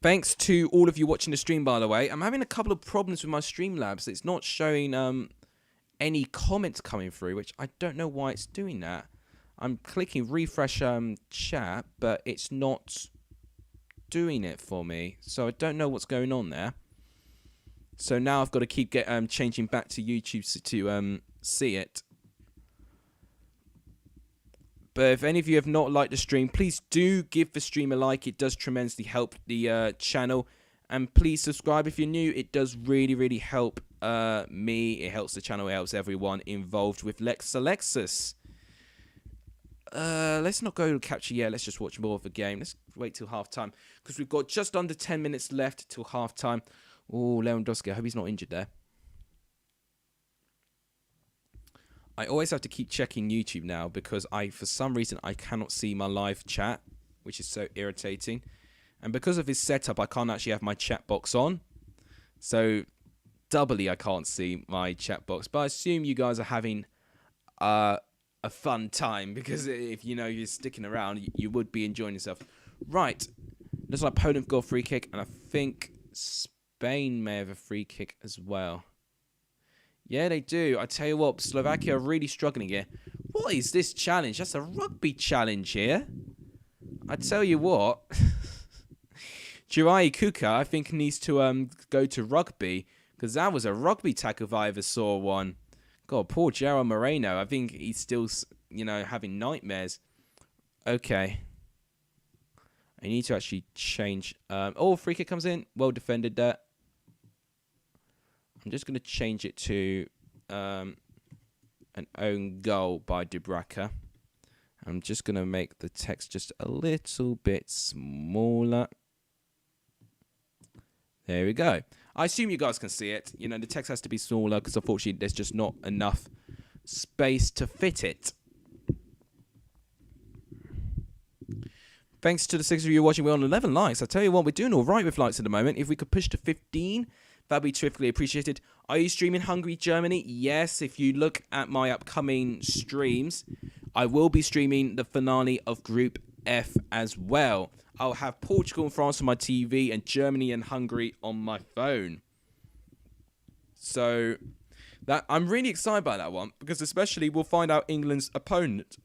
Thanks to all of you watching the stream, by the way. I'm having a couple of problems with my Streamlabs. It's not showing any comments coming through, which I don't know why it's doing that. I'm clicking refresh chat, but it's not doing it for me. So I don't know what's going on there. So now I've got to keep changing back to YouTube to see it. But if any of you have not liked the stream, please do give the stream a like. It does tremendously help the channel. And please subscribe if you're new. It does really, really help me. It helps the channel. It helps everyone involved with Alexis. Let's not go to capture yet. Let's just watch more of the game. Let's wait till half-time. Because we've got just under 10 minutes left till half-time. Oh, Lewandowski. I hope he's not injured there. I always have to keep checking YouTube now because for some reason, I cannot see my live chat, which is so irritating. And because of his setup, I can't actually have my chat box on. So, doubly, I can't see my chat box. But I assume you guys are having a fun time because if you're sticking around, you would be enjoying yourself. Right. Looks like Poland got a free kick, and I think Spain may have a free kick as well. Yeah, they do. I tell you what, Slovakia are really struggling here. What is this challenge? That's a rugby challenge here. I tell you what. Jirai Kuka, I think, needs to go to rugby. Because that was a rugby tackle if I ever saw one. God, poor Gerald Moreno. I think he's still, having nightmares. Okay. I need to actually change. Free kick comes in. Well defended there. I'm just going to change it to an own goal by Dubraka. I'm just going to make the text just a little bit smaller. There we go. I assume you guys can see it. The text has to be smaller because unfortunately there's just not enough space to fit it. Thanks to the 6 of you watching. We're on 11 likes. I tell you what, we're doing all right with likes at the moment. If we could push to 15... that'd be terrifically appreciated. Are you streaming Hungary, Germany? Yes, if you look at my upcoming streams, I will be streaming the finale of Group F as well. I'll have Portugal and France on my TV and Germany and Hungary on my phone. So, I'm really excited by that one because especially we'll find out England's opponent.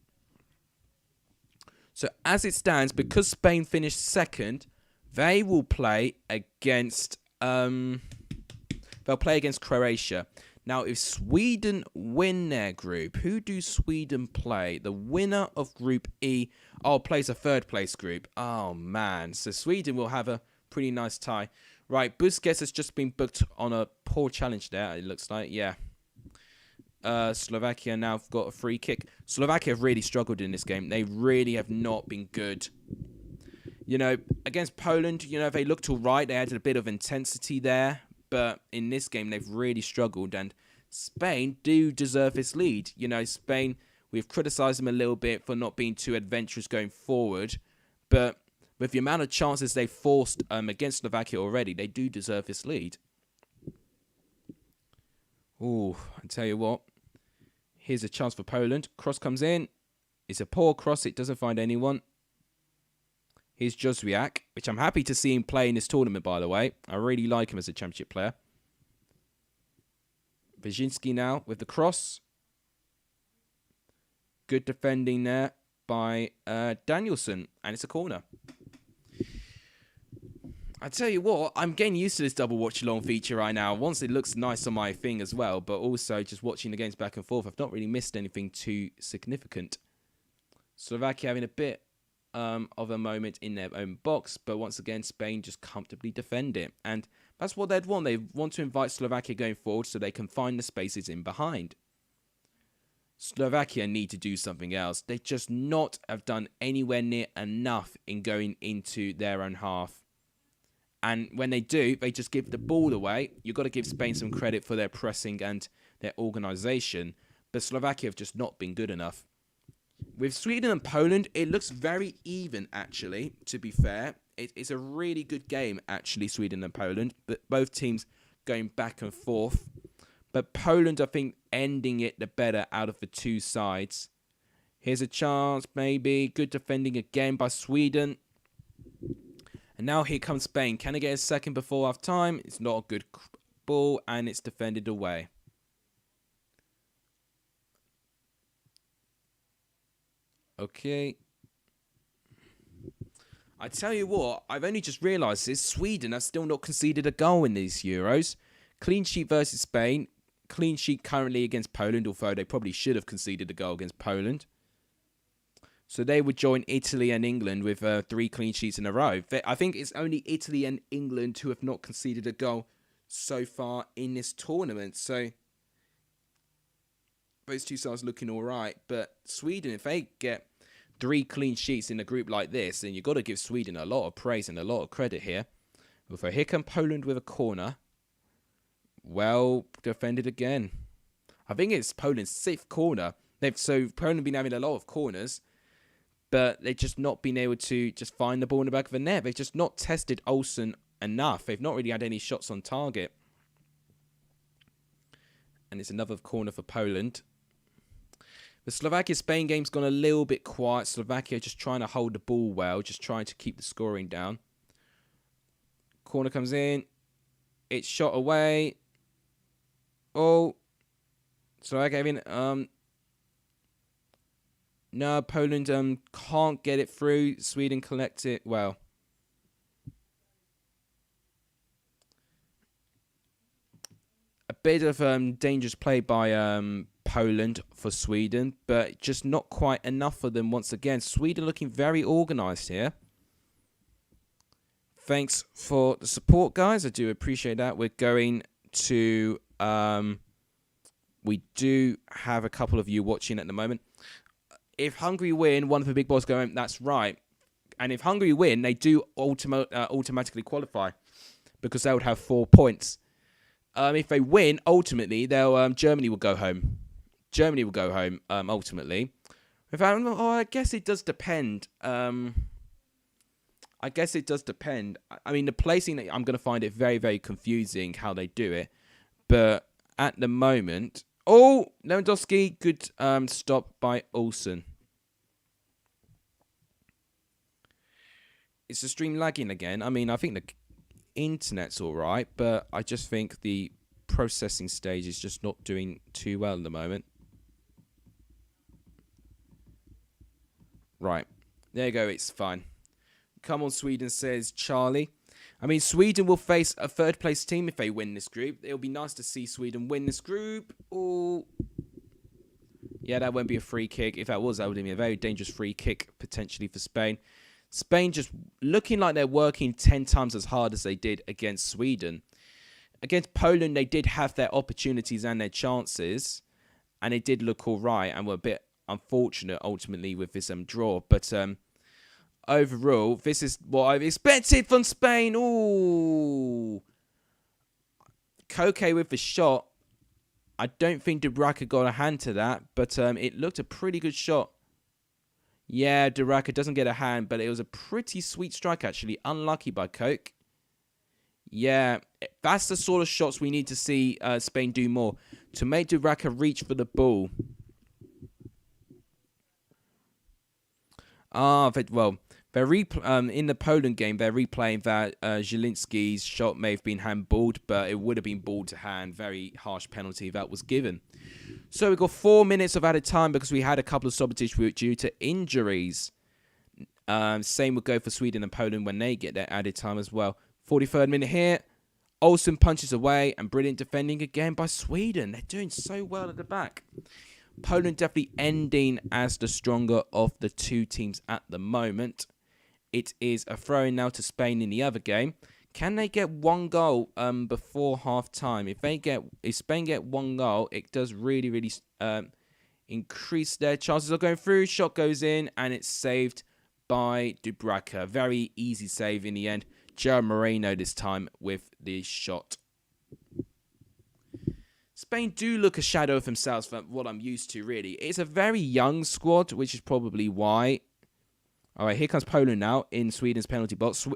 So, as it stands, because Spain finished second, they will play against... they'll play against Croatia. Now, if Sweden win their group, who do Sweden play? The winner of Group E plays a third-place group. Oh, man. So Sweden will have a pretty nice tie. Right, Busquets has just been booked on a poor challenge there, it looks like. Yeah. Slovakia now have got a free kick. Slovakia have really struggled in this game. They really have not been good. Against Poland, they looked all right. They had a bit of intensity there. But in this game, they've really struggled. And Spain do deserve this lead. Spain, we've criticised them a little bit for not being too adventurous going forward. But with the amount of chances they've forced against Slovakia already, they do deserve this lead. Ooh, I tell you what. Here's a chance for Poland. Cross comes in. It's a poor cross. It doesn't find anyone. Here's Jozwiak, which I'm happy to see him play in this tournament, by the way. I really like him as a championship player. Wyszynski now with the cross. Good defending there. by Danielson, and it's a corner. I tell you what, I'm getting used to this double watch-along feature right now. Once it looks nice on my thing as well, but also just watching the games back and forth, I've not really missed anything too significant. Slovakia having a bit of a moment in their own box, but once again, Spain just comfortably defend it. And that's what they'd want. They want to invite Slovakia going forward so they can find the spaces in behind. Slovakia need to do something else. They just not have done anywhere near enough in going into their own half. And when they do, they just give the ball away. You've got to give Spain some credit for their pressing and their organisation. But Slovakia have just not been good enough. With Sweden and Poland, it looks very even, actually, to be fair. It's a really good game, actually, Sweden and Poland. But both teams going back and forth. But Poland, I think, ending it the better out of the two sides. Here's a chance, maybe. Good defending again by Sweden. And now here comes Spain. Can they get a second before half time? It's not a good ball, and it's defended away. Okay. I tell you what, I've only just realised this. Sweden have still not conceded a goal in these Euros. Clean sheet versus Spain. Clean sheet currently against Poland, although they probably should have conceded a goal against Poland. So they would join Italy and England with 3 clean sheets in a row. I think it's only Italy and England who have not conceded a goal so far in this tournament. So those two sides looking all right. But Sweden, if they get 3 clean sheets in a group like this, then you've got to give Sweden a lot of praise and a lot of credit here. So here come Poland with a corner. Well defended again. I think it's Poland's 6th corner. So Poland have been having a lot of corners, but they've just not been able to just find the ball in the back of the net. They've just not tested Olsen enough. They've not really had any shots on target. And it's another corner for Poland. The Slovakia-Spain game's gone a little bit quiet. Slovakia just trying to hold the ball well, just trying to keep the scoring down. Corner comes in. It's shot away. Oh. Slovakia in. No, Poland can't get it through. Sweden collect it well. A bit of dangerous play by Poland for Sweden, but just not quite enough for them once again. Sweden looking very organised here. Thanks for the support, guys. I do appreciate that. We're going to... we do have a couple of you watching at the moment. If Hungary win, one of the big boys going, that's right. And if Hungary win, they do automatically qualify because they would have 4 points. If they win, ultimately, they'll Germany will go home. Germany will go home, ultimately. I guess it does depend. I guess it does depend. I mean, the placing, I'm going to find it very, very confusing how they do it. But at the moment... Oh, Lewandowski, good stop by Olsen. Is the stream lagging again? I mean, I think the internet's all right, but I just think the processing stage is just not doing too well at the moment. Right. There you go, it's fine. Come on, Sweden, says Charlie. I mean, Sweden will face a third-place team if they win this group. It'll be nice to see Sweden win this group. Oh, yeah, that won't be a free kick. If that was, that would be a very dangerous free kick, potentially, for Spain. Spain just looking like they're working 10 times as hard as they did against Sweden. Against Poland, they did have their opportunities and their chances, and it did look all right, and were a bit unfortunate, ultimately, with this draw. But... overall, this is what I've expected from Spain. Ooh. Koke with the shot. I don't think Duraka got a hand to that, but it looked a pretty good shot. Yeah, Duraka doesn't get a hand, but it was a pretty sweet strike, actually. Unlucky by Koke. Yeah, that's the sort of shots we need to see Spain do more. To make Duraka reach for the ball. Well... They're in the Poland game, they're replaying that Zielinski's shot may have been handballed, but it would have been ball to hand. Very harsh penalty that was given. So we got 4 minutes of added time because we had a couple of stoppages due to injuries. Same would go for Sweden and Poland when they get their added time as well. 43rd minute here. Olsen punches away, and brilliant defending again by Sweden. They're doing so well at the back. Poland definitely ending as the stronger of the two teams at the moment. It is a throw-in now to Spain in the other game. Can they get one goal before half-time? If Spain get one goal, it does really increase their chances of going through. Shot goes in, and it's saved by Dubravka. Very easy save in the end. Joe Moreno this time with the shot. Spain do look a shadow of themselves from what I'm used to, really. It's a very young squad, which is probably why. All right, here comes Poland now in Sweden's penalty box.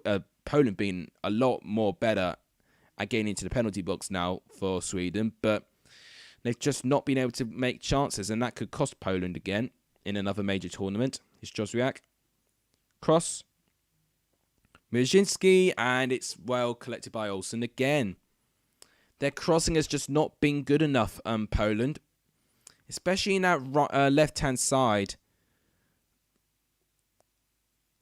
Poland being a lot more better at getting into the penalty box now for Sweden, but they've just not been able to make chances, and that could cost Poland again in another major tournament. It's Jozwiak. Cross. Mierzinski, and it's well collected by Olsen again. Their crossing has just not been good enough, Poland. Especially in that left-hand side.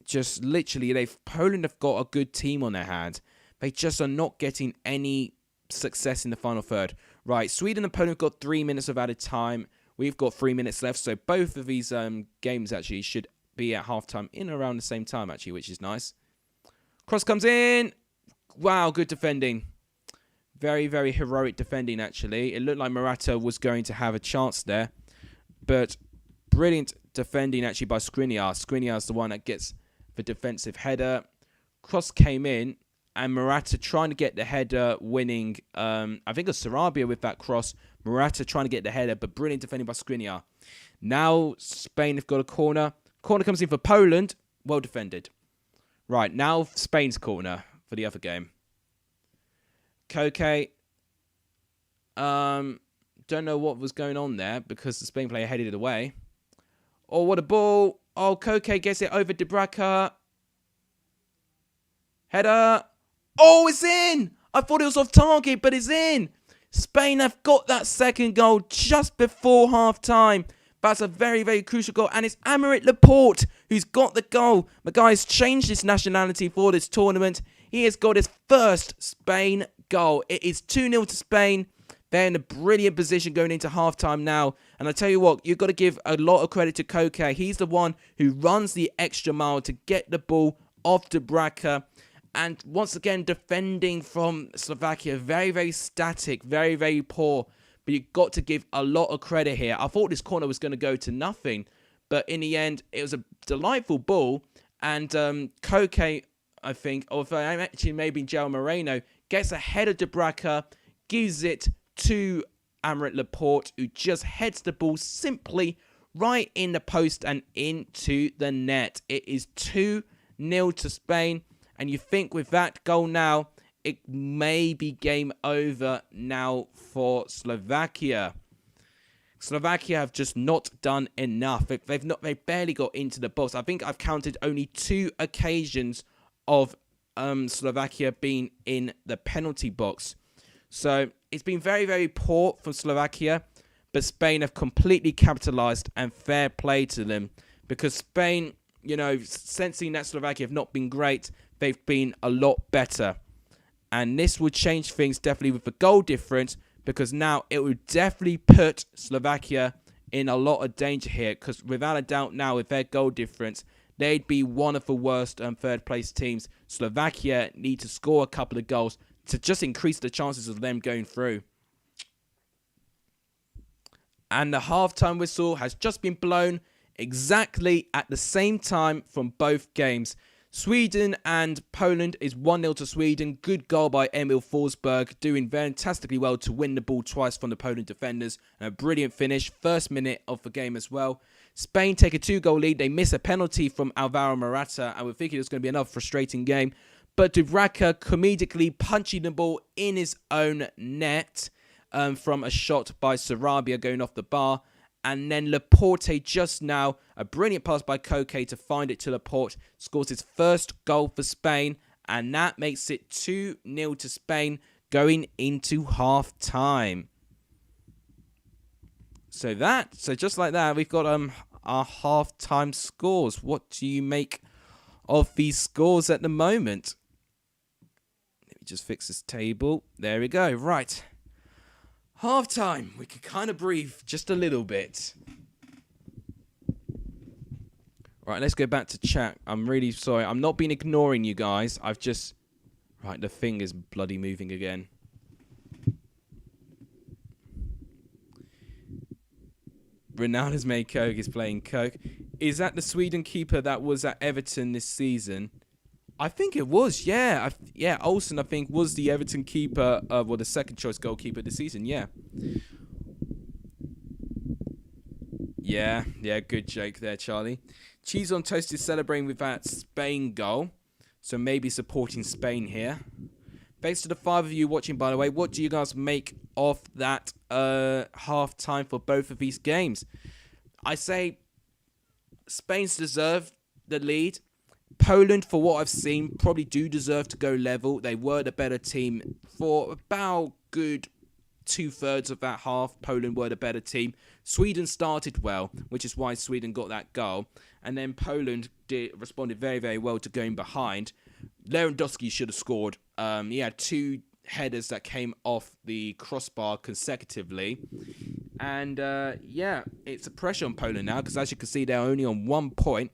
Just literally, Poland have got a good team on their hands. They just are not getting any success in the final third. Right, Sweden and Poland have got 3 minutes of added time. We've got 3 minutes left, so both of these games actually should be at halftime in around the same time, actually, which is nice. Cross comes in. Wow, good defending. Very heroic defending, actually. It looked like Morata was going to have a chance there. But brilliant defending, actually, by Skriniar. Skriniar is the one that gets the defensive header. Cross came in, and Morata trying to get the header, winning. I think it was Sarabia with that cross. Morata trying to get the header, but brilliant defending by Skriniar. Now Spain have got a corner. Corner comes in for Poland. Well defended. Right, now Spain's corner for the other game. Koke. Don't know what was going on there because the Spain player headed it away. Oh, what a ball. Oh, Koke gets it over Dubravka. Header. Oh, it's in. I thought it was off target, but it's in. Spain have got that second goal just before half-time. That's a very crucial goal. And it's Aymeric Laporte who's got the goal. The guy's changed his nationality for this tournament. He has got his first Spain goal. It is 2-0 to Spain. They're in a brilliant position going into halftime now. And I tell you what, you've got to give a lot of credit to Koke. He's the one who runs the extra mile to get the ball off Dubravka. And once again, defending from Slovakia. Very static. Very poor. But you've got to give a lot of credit here. I thought this corner was going to go to nothing. But in the end, it was a delightful ball. And Koke, I think, or if I'm actually maybe João Moreno, gets ahead of Dubravka, gives it to Aymeric Laporte, who just heads the ball simply right in the post and into the net. It is 2-0 to Spain. And you think with that goal now, it may be game over now for Slovakia. Slovakia have just not done enough. They barely got into the box. I think I've counted only 2 occasions of Slovakia being in the penalty box. So it's been very poor from Slovakia, but Spain have completely capitalised, and fair play to them, because Spain, you know, sensing that Slovakia have not been great, they've been a lot better. And this would change things definitely with the goal difference, because now it would definitely put Slovakia in a lot of danger here, because without a doubt now with their goal difference, they'd be one of the worst third place teams. Slovakia need to score a couple of goals to just increase the chances of them going through. And the halftime whistle has just been blown exactly at the same time from both games. Sweden and Poland is 1-0 to Sweden. Good goal by Emil Forsberg, doing fantastically well to win the ball twice from the Poland defenders. And a brilliant finish, first minute of the game as well. Spain take a 2-goal lead. They miss a penalty from Alvaro Morata, and we're thinking it's going to be another frustrating game. But Dubravka comedically punching the ball in his own net from a shot by Sarabia going off the bar. And then Laporte just now, a brilliant pass by Koke to find it to Laporte, scores his first goal for Spain. And that makes it 2-0 to Spain going into half-time. So just like that, we've got our half-time scores. What do you make of these scores at the moment? Let me just fix this table. There we go. Right. Half-time. We can kind of breathe just a little bit. Right, let's go back to chat. I'm really sorry. I'm not been ignoring you guys. I've just... Right, the thing is bloody moving again. Ronaldo's made Coke, is playing Coke. Is that the Sweden keeper that was at Everton this season? I think it was, yeah. Olsen, I think, was the Everton keeper, well, the second choice goalkeeper this season, yeah. Yeah, good joke there, Charlie. Cheese on Toast is celebrating with that Spain goal. So maybe supporting Spain here. Thanks to the 5 of you watching, by the way. What do you guys make of that half-time for both of these games? I say Spain's deserved the lead. Poland, for what I've seen, probably do deserve to go level. They were the better team for about good 2/3 of that half. Poland were the better team. Sweden started well, which is why Sweden got that goal. And then Poland responded very, very well to going behind. Lewandowski should have scored. He had 2 headers that came off the crossbar consecutively. And, it's a pressure on Poland now, because as you can see, they're only on 1 point.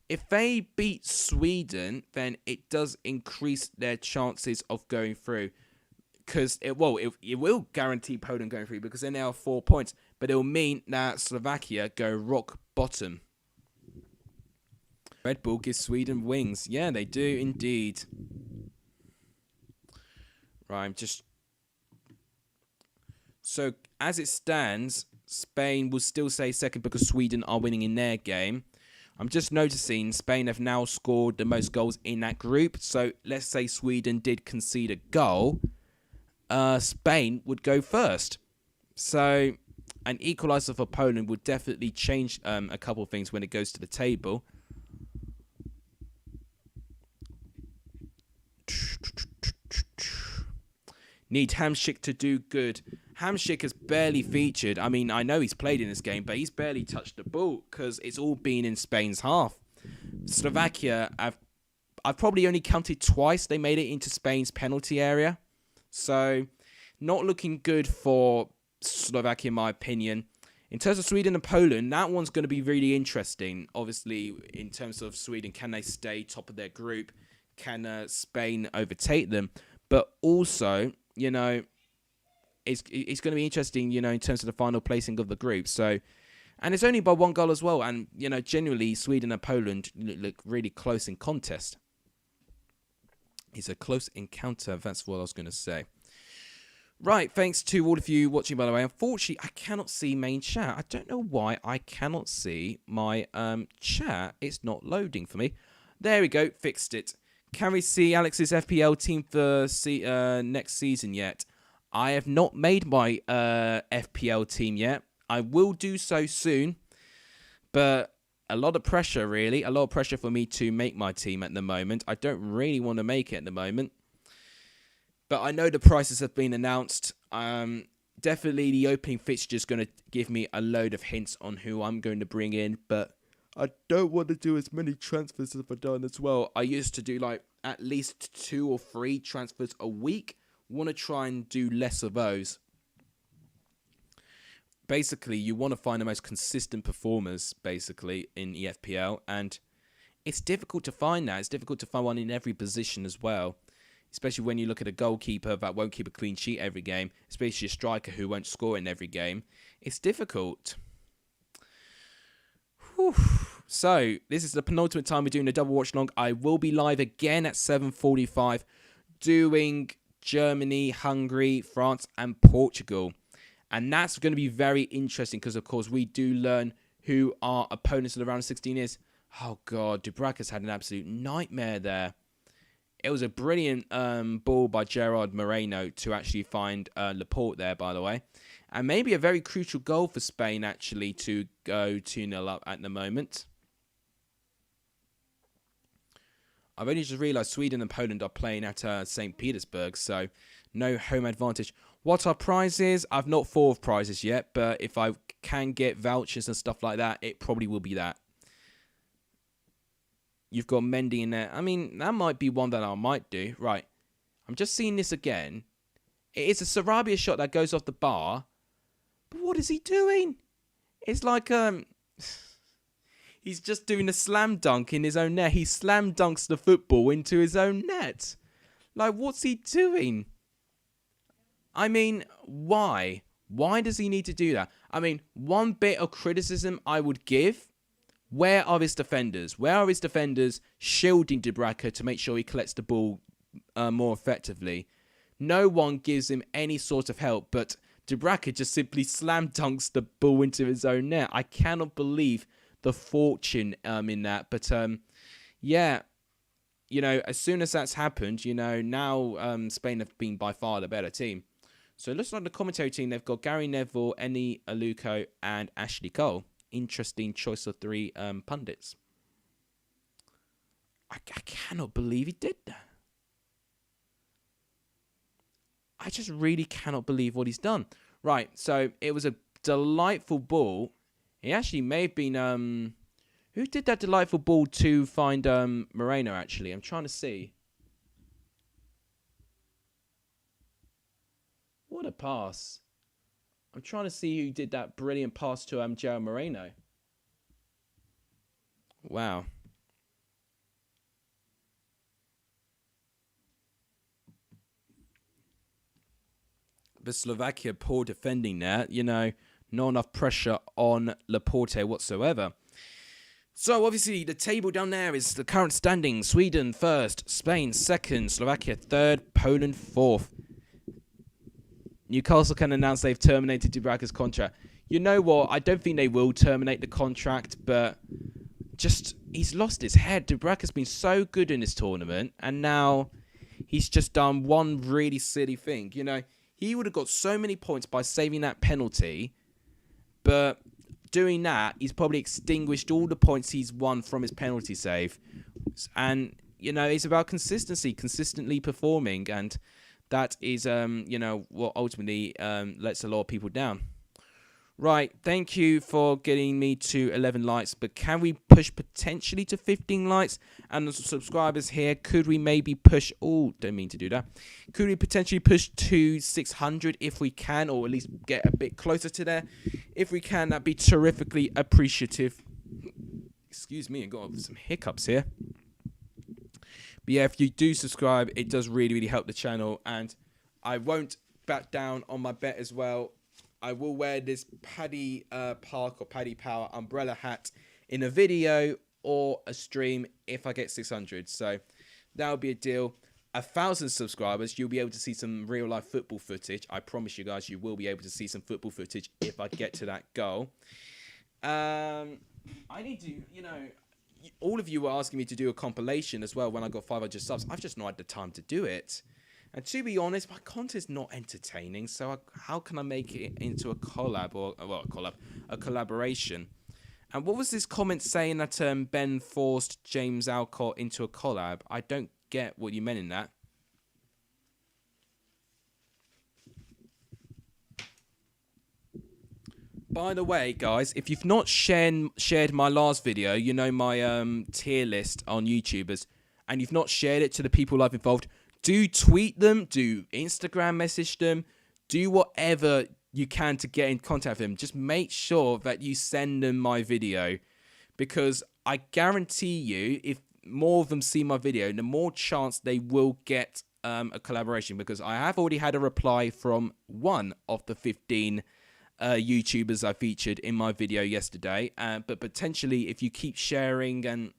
If they beat Sweden, then it does increase their chances of going through. Because it will guarantee Poland going through, because then they are 4 points. But it will mean that Slovakia go rock bottom. Red Bull gives Sweden wings. Yeah, they do indeed. Right, So, as it stands, Spain will still stay second because Sweden are winning in their game. I'm just noticing Spain have now scored the most goals in that group. So, let's say Sweden did concede a goal. Spain would go first. So, an equaliser for Poland would definitely change a couple of things when it goes to the table. Need Hamšík to do good. Hamšík has barely featured. I mean, I know he's played in this game, but he's barely touched the ball because it's all been in Spain's half. Slovakia, I've probably only counted twice they made it into Spain's penalty area. So, not looking good for Slovakia, in my opinion. In terms of Sweden and Poland, that one's going to be really interesting. Obviously, in terms of Sweden, can they stay top of their group? Can Spain overtake them? But also, it's going to be interesting, in terms of the final placing of the group. So, and it's only by 1 goal as well. And, generally, Sweden and Poland look really close in contest. It's a close encounter. That's what I was going to say. Right, thanks to all of you watching, by the way. Unfortunately, I cannot see main chat. I don't know why I cannot see my chat. It's not loading for me. There we go, fixed it. Can we see Alex's FPL team for next season yet? I have not made my FPL team yet. I will do so soon. But a lot of pressure, really. A lot of pressure for me to make my team at the moment. I don't really want to make it at the moment. But I know the prices have been announced. Definitely the opening fixture is going to give me a load of hints on who I'm going to bring in. But I don't want to do as many transfers as I've done as well. I used to do at least 2 or 3 transfers a week. Want to try and do less of those. Basically, you want to find the most consistent performers, basically, in EFPL. And it's difficult to find that. It's difficult to find one in every position as well. Especially when you look at a goalkeeper that won't keep a clean sheet every game. Especially a striker who won't score in every game. It's difficult. Whew. So, this is the penultimate time we're doing a double watch long. I will be live again at 7:45 doing Germany, Hungary, France and Portugal. And that's going to be very interesting because, of course, we do learn who our opponents of the round of 16 is. Oh, God, Dubraca's had an absolute nightmare there. It was a brilliant ball by Gerard Moreno to actually find Laporte there, by the way. And maybe a very crucial goal for Spain, actually, to go 2-0 up at the moment. I've only just realised Sweden and Poland are playing at St. Petersburg, so no home advantage. What are prizes? I've not thought of prizes yet, but if I can get vouchers and stuff like that, it probably will be that. You've got BENHD in there. I mean, that might be one that I might do. Right. I'm just seeing this again. It is a Sarabia shot that goes off the bar. But what is he doing? It's like, he's just doing a slam dunk in his own net. He slam dunks the football into his own net. Like, what's he doing? I mean, why? Why does he need to do that? I mean, one bit of criticism I would give. Where are his defenders? Where are his defenders shielding Dubraca to make sure he collects the ball more effectively? No one gives him any sort of help, but Dubraca just simply slam dunks the ball into his own net. I cannot believe the fortune in that. But, yeah, you know, as soon as that's happened, you know, now Spain have been by far the better team. So it looks like the commentary team, they've got Gary Neville, Eni Aluko, and Ashley Cole. Interesting choice of three pundits. I cannot believe he did that. I just really cannot believe what he's done. Right, so it was a delightful ball. He actually may have been... who did that delightful ball to find Moreno, actually? I'm trying to see. What a pass. I'm trying to see who did that brilliant pass to João Moreno. Wow. But Slovakia, poor defending there. You know, not enough pressure on Laporte whatsoever. So, obviously, the table down there is the current standing. Sweden first, Spain second, Slovakia third, Poland fourth. Newcastle can announce they've terminated Dubraca's contract. You know what? I don't think they will terminate the contract, but just he's lost his head. Dubraca's been so good in this tournament, and now he's just done one really silly thing. You know, he would have got so many points by saving that penalty, but doing that, he's probably extinguished all the points he's won from his penalty save. And, you know, it's about consistency, consistently performing, and that is, you know, what ultimately lets a lot of people down. Right, thank you for getting me to 11 likes, but can we push potentially to 15 likes? And the subscribers here, could we maybe push... Oh, don't mean to do that. Could we potentially push to 600 if we can, or at least get a bit closer to there? If we can, that'd be terrifically appreciative. Excuse me, I got some hiccups here. But yeah, if you do subscribe, it does really, really help the channel. And I won't back down on my bet as well. I will wear this Paddy Park or Paddy Power umbrella hat in a video or a stream if I get 600. So that'll be a deal. 1,000 subscribers, you'll be able to see some real life football footage. I promise you guys, you will be able to see some football footage if I get to that goal. I need to, you know... All of you were asking me to do a compilation as well when I got 500 subs. I've just not had the time to do it. And to be honest, my content's not entertaining. So how can I make it into a collab or, well, a collaboration? And what was this comment saying that Ben forced James Alcott into a collab? I don't get what you meant in that. By the way, guys, if you've not shared my last video, you know, my tier list on YouTubers, and you've not shared it to the people I've involved, do tweet them, do Instagram message them, do whatever you can to get in contact with them. Just make sure that you send them my video, because I guarantee you, if more of them see my video, the more chance they will get a collaboration, because I have already had a reply from one of the 15 YouTubers I featured in my video yesterday, but potentially if you keep sharing and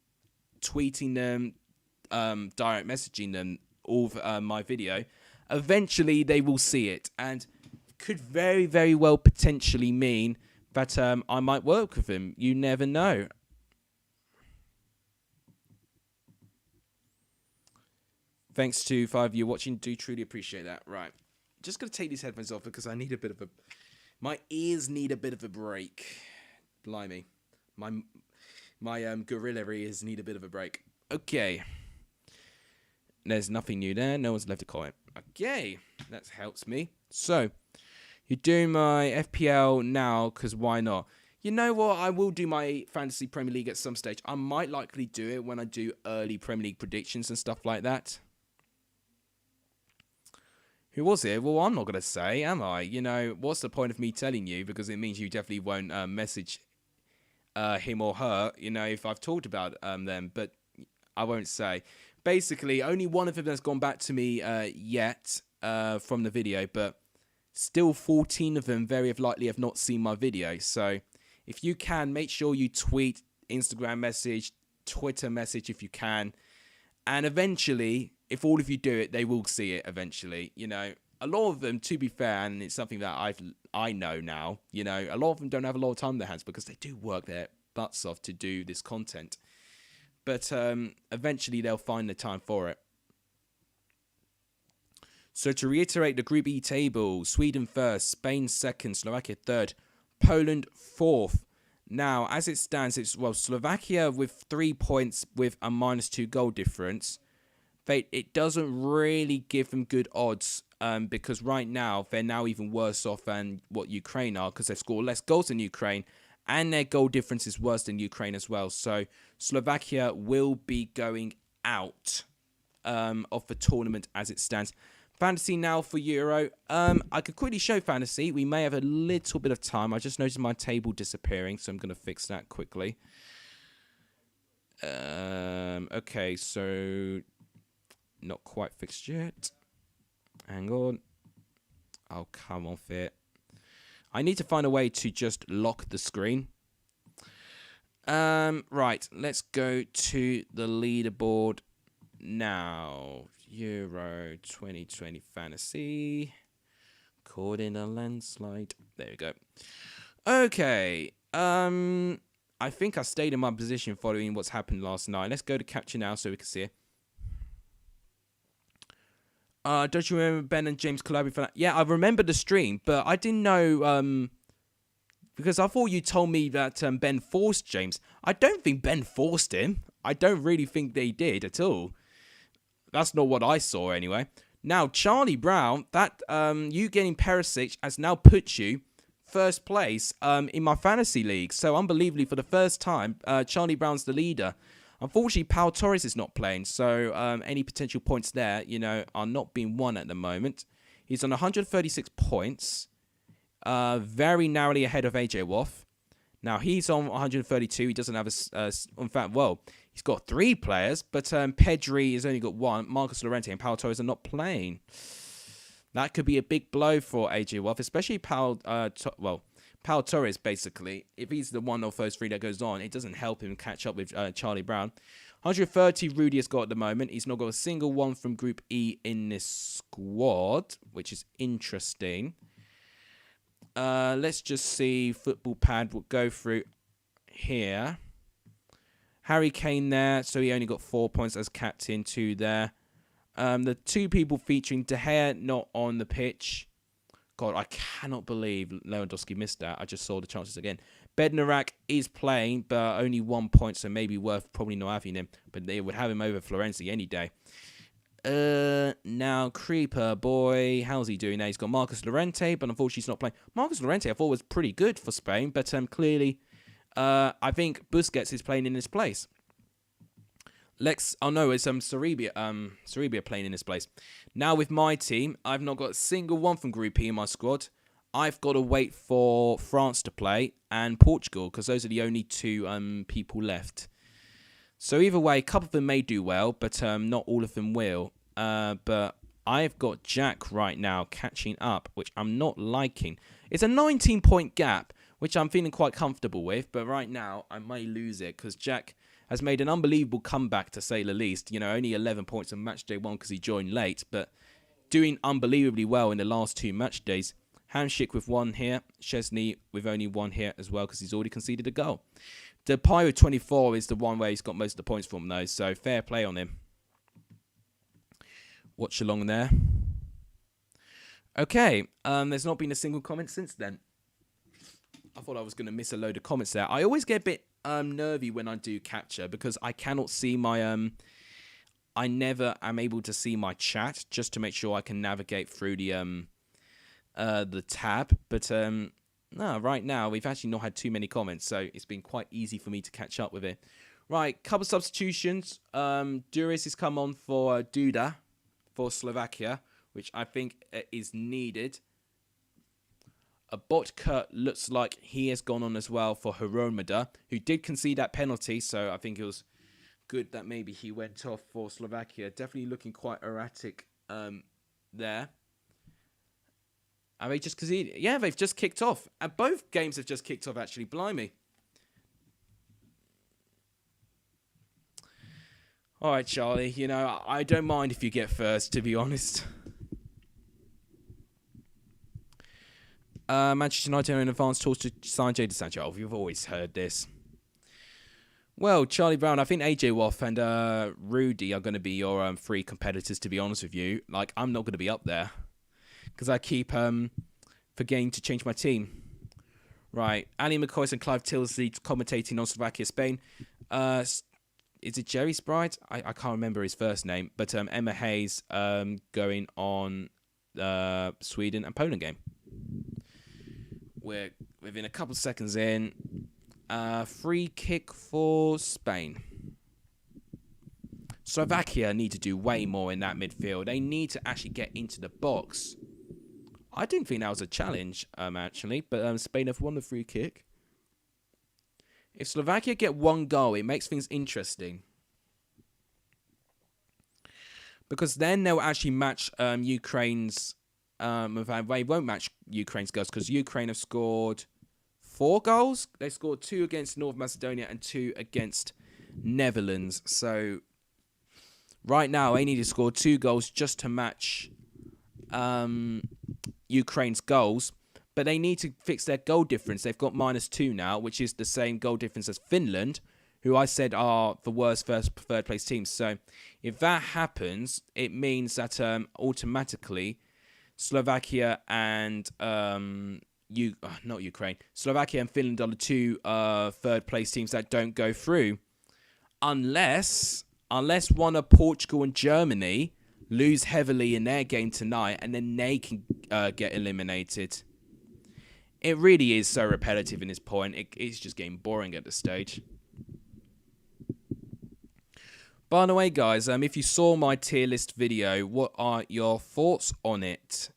tweeting them, direct messaging them all my video, eventually they will see it, and could very, very well potentially mean that I might work with them. You never know. Thanks to 5 of you watching. Do truly appreciate that. Right, just gonna take these headphones off because I need a bit of a... My ears need a bit of a break. Blimey. My gorilla ears need a bit of a break. Okay. There's nothing new there. No one's left a comment. Okay. That helps me. So, you're doing my FPL now, because why not? You know what? I will do my Fantasy Premier League at some stage. I might likely do it when I do early Premier League predictions and stuff like that. Who was it? Well, I'm not going to say, am I? You know, what's the point of me telling you? Because it means you definitely won't message him or her, you know, if I've talked about them. But I won't say. Basically, only one of them has gone back to me yet from the video. But still 14 of them very likely have not seen my video. So if you can, make sure you tweet, Instagram message, Twitter message if you can. And eventually, if all of you do it, they will see it eventually. You know, a lot of them, to be fair, and it's something that I know now, you know, a lot of them don't have a lot of time in their hands because they do work their butts off to do this content. But eventually, they'll find the time for it. So to reiterate the Group E table, Sweden first, Spain second, Slovakia third, Poland fourth. Now, as it stands, it's, well, Slovakia with 3 points with a -2 goal difference. It doesn't really give them good odds because right now, they're now even worse off than what Ukraine are because they've scored less goals than Ukraine and their goal difference is worse than Ukraine as well. So Slovakia will be going out of the tournament as it stands. Fantasy now for Euro. I could quickly show Fantasy. We may have a little bit of time. I just noticed my table disappearing, so I'm going to fix that quickly. Okay, so not quite fixed yet. Hang on. Oh, come on, Fit. I need to find a way to just lock the screen. Right, let's go to the leaderboard now. Euro 2020 Fantasy. Caught in a landslide. There we go. Okay. I think I stayed in my position following what's happened last night. Let's go to capture now so we can see it. Don't you remember Ben and James COLLAB? Yeah, I remember the stream, but I didn't know because I thought you told me that Ben forced James. I don't think Ben forced him. I don't really think they did at all. That's not what I saw anyway. Now, Charlie Brown, that you getting Perisic has now put you first place in my fantasy league. So, unbelievably, for the first time, Charlie Brown's the leader. Unfortunately, Pau Torres is not playing. So, any potential points there, you know, are not being won at the moment. He's on 136 points. Very narrowly ahead of AJ Woff. Now, he's on 132. He doesn't have in fact, well, he's got 3 players, but Pedri has only got 1. Marcus Llorente and Pau Torres are not playing. That could be a big blow for AJ Woff, especially Pau Torres, basically. If he's the one of those 3 that goes on, it doesn't help him catch up with Charlie Brown. 130 Rudy has got at the moment. He's not got a single one from Group E in this squad, which is interesting. Let's just see. Football Pad will go through here. Harry Kane there, so he only got 4 points as captain, 2 there. The 2 people featuring De Gea not on the pitch. God, I cannot believe Lewandowski missed that. I just saw the chances again. Bednarak is playing, but only 1 point, so maybe worth probably not having him. But they would have him over Florenzi any day. Now, Creeper boy, how's he doing now? He's got Marcus Llorente, but unfortunately he's not playing. Marcus Llorente, I thought was pretty good for Spain, but clearly, I think Busquets is playing in his place. It's Sarabia playing in his place. Now with my team, I've not got a single one from Group E in my squad. I've got to wait for France to play and Portugal, because those are the only 2 people left. So either way, a couple of them may do well, but not all of them will. But I've got Jack right now catching up, which I'm not liking. It's a 19-point gap, which I'm feeling quite comfortable with. But right now, I may lose it because Jack has made an unbelievable comeback, to say the least. You know, only 11 points on match day 1 because he joined late, but doing unbelievably well in the last 2 match days. Hamsik with 1 here. Chesney with only 1 here as well because he's already conceded a goal. The Pyro 24 is the one where he's got most of the points from, though, so fair play on him. Watchalong there. Okay, there's not been a single comment since then. I thought I was going to miss a load of comments there. I always get a bit nervy when I do capture because I cannot see my... I never am able to see my chat just to make sure I can navigate through the the tab, but no, right now we've actually not had too many comments, so it's been quite easy for me to catch up with it. Right, couple substitutions. Duris has come on for Duda for Slovakia, which I think is needed. A Botka looks like he has gone on as well for Hromada, who did concede that penalty, so I think it was good that maybe he went off for Slovakia. Definitely looking quite erratic there. Are they just conceded? Yeah, they've just kicked off. And both games have just kicked off, actually. Blimey. All right, Charlie. You know, I don't mind if you get first, to be honest. Manchester United are in advance talks to sign Jadon Sancho. Oh, you've always heard this. Well, Charlie Brown, I think AJ Woff and Rudy are going to be your three competitors, to be honest with you. Like, I'm not going to be up there because I keep forgetting to change my team. Right, Ali McCoy and Clive Tilsley commentating on Slovakia, Spain. Is it Jerry Sprite? I can't remember his first name, but Emma Hayes going on Sweden and Poland game. We're within a couple of seconds in. Free kick for Spain. Slovakia need to do way more in that midfield. They need to actually get into the box. I didn't think that was a challenge, actually, but Spain have won the free kick. If Slovakia get one goal, it makes things interesting. Because then they'll actually match Ukraine's... they won't match Ukraine's goals because Ukraine have scored 4 goals. They scored 2 against North Macedonia and 2 against Netherlands. So right now they need to score 2 goals just to match Ukraine's goals. But they need to fix their goal difference. They've got -2 now, which is the same goal difference as Finland, who I said are the worst third place teams. So if that happens, it means that automatically Slovakia and not Ukraine, Slovakia and Finland are the 2 third place teams that don't go through, unless one of Portugal and Germany lose heavily in their game tonight, and then they can get eliminated. It really is so repetitive in this point. It's just getting boring at this stage. By the way, guys, if you saw my tier list video, what are your thoughts on it?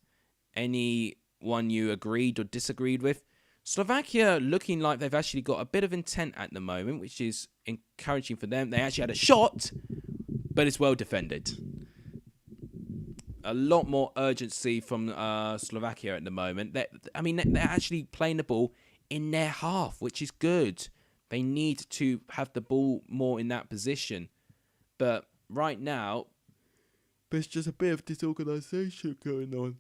Anyone you agreed or disagreed with? Slovakia looking like they've actually got a bit of intent at the moment, which is encouraging for them. They actually had a shot, but it's well defended. A lot more urgency from Slovakia at the moment. They're actually playing the ball in their half, which is good. They need to have the ball more in that position. But right now, there's just a bit of disorganisation going on.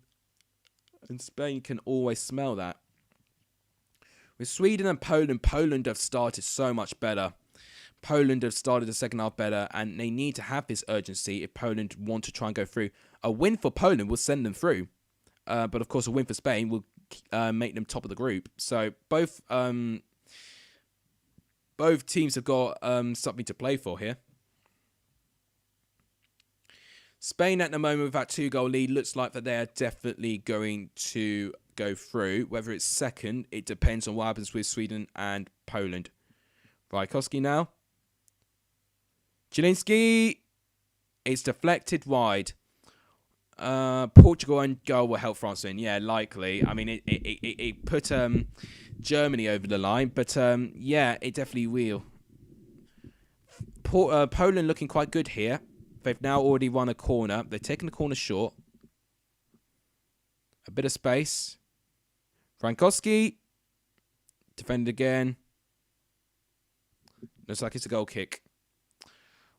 And Spain can always smell that. With Sweden and Poland have started so much better. Poland have started the second half better, and they need to have this urgency if Poland want to try and go through. A win for Poland will send them through, but of course a win for Spain will make them top of the group. So both teams have got something to play for here. Spain at the moment with that 2-goal lead looks like that they are definitely going to go through. Whether it's second, it depends on what happens with Sweden and Poland. Rajkowski now. Zielinski. It's deflected wide. Portugal and goal will help France in. Yeah, likely. I mean, it put Germany over the line, but yeah, it definitely will. Poland looking quite good here. They've now already won a corner. They've taken the corner short. A bit of space. Frankowski. Defended again. Looks like it's a goal kick.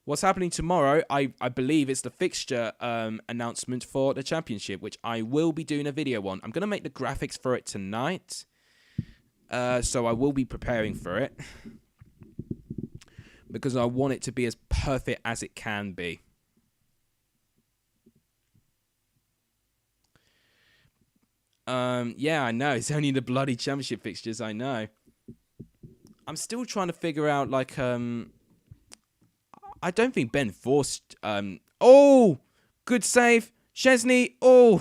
What's happening tomorrow, I believe it's the fixture announcement for the championship, which I will be doing a video on. I'm going to make the graphics for it tonight. So I will be preparing for it. Because I want it to be as perfect as it can be. Yeah, I know. It's only the bloody championship fixtures, I know. I'm still trying to figure out, like, I don't think Ben forced... oh! Good save. Szczesny. Oh!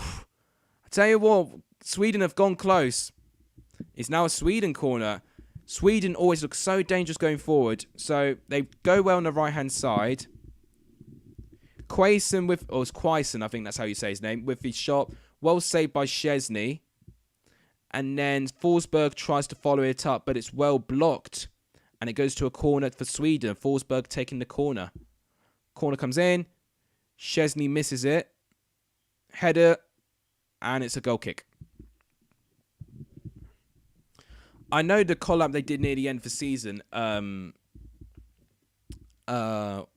I tell you what, Sweden have gone close. It's now a Sweden corner. Sweden always looks so dangerous going forward. So they go well on the right-hand side. Quaison with... Or it's Quaison, I think that's how you say his name. With his shot. Well saved by Szczesny. And then Forsberg tries to follow it up, but it's well blocked. And it goes to a corner for Sweden. Forsberg taking the corner. Corner comes in. Szczesny misses it. Header. And it's a goal kick. I know the COLLAB they did near the end of the season. I can't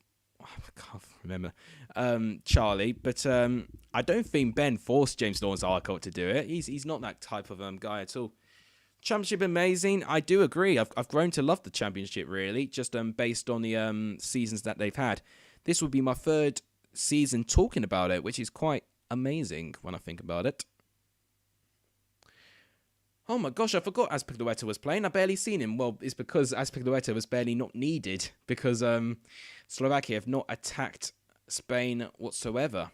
remember. Charlie. But I don't think Ben forced James Lawrence-Arcott to do it. He's not that type of guy at all. Championship amazing. I do agree. I've grown to love the championship really, just based on the seasons that they've had. This would be my third season talking about it, which is quite amazing when I think about it. Oh my gosh, I forgot Azpilicueta was playing. I barely seen him. Well, it's because Azpilicueta was barely not needed because Slovakia have not attacked Spain whatsoever.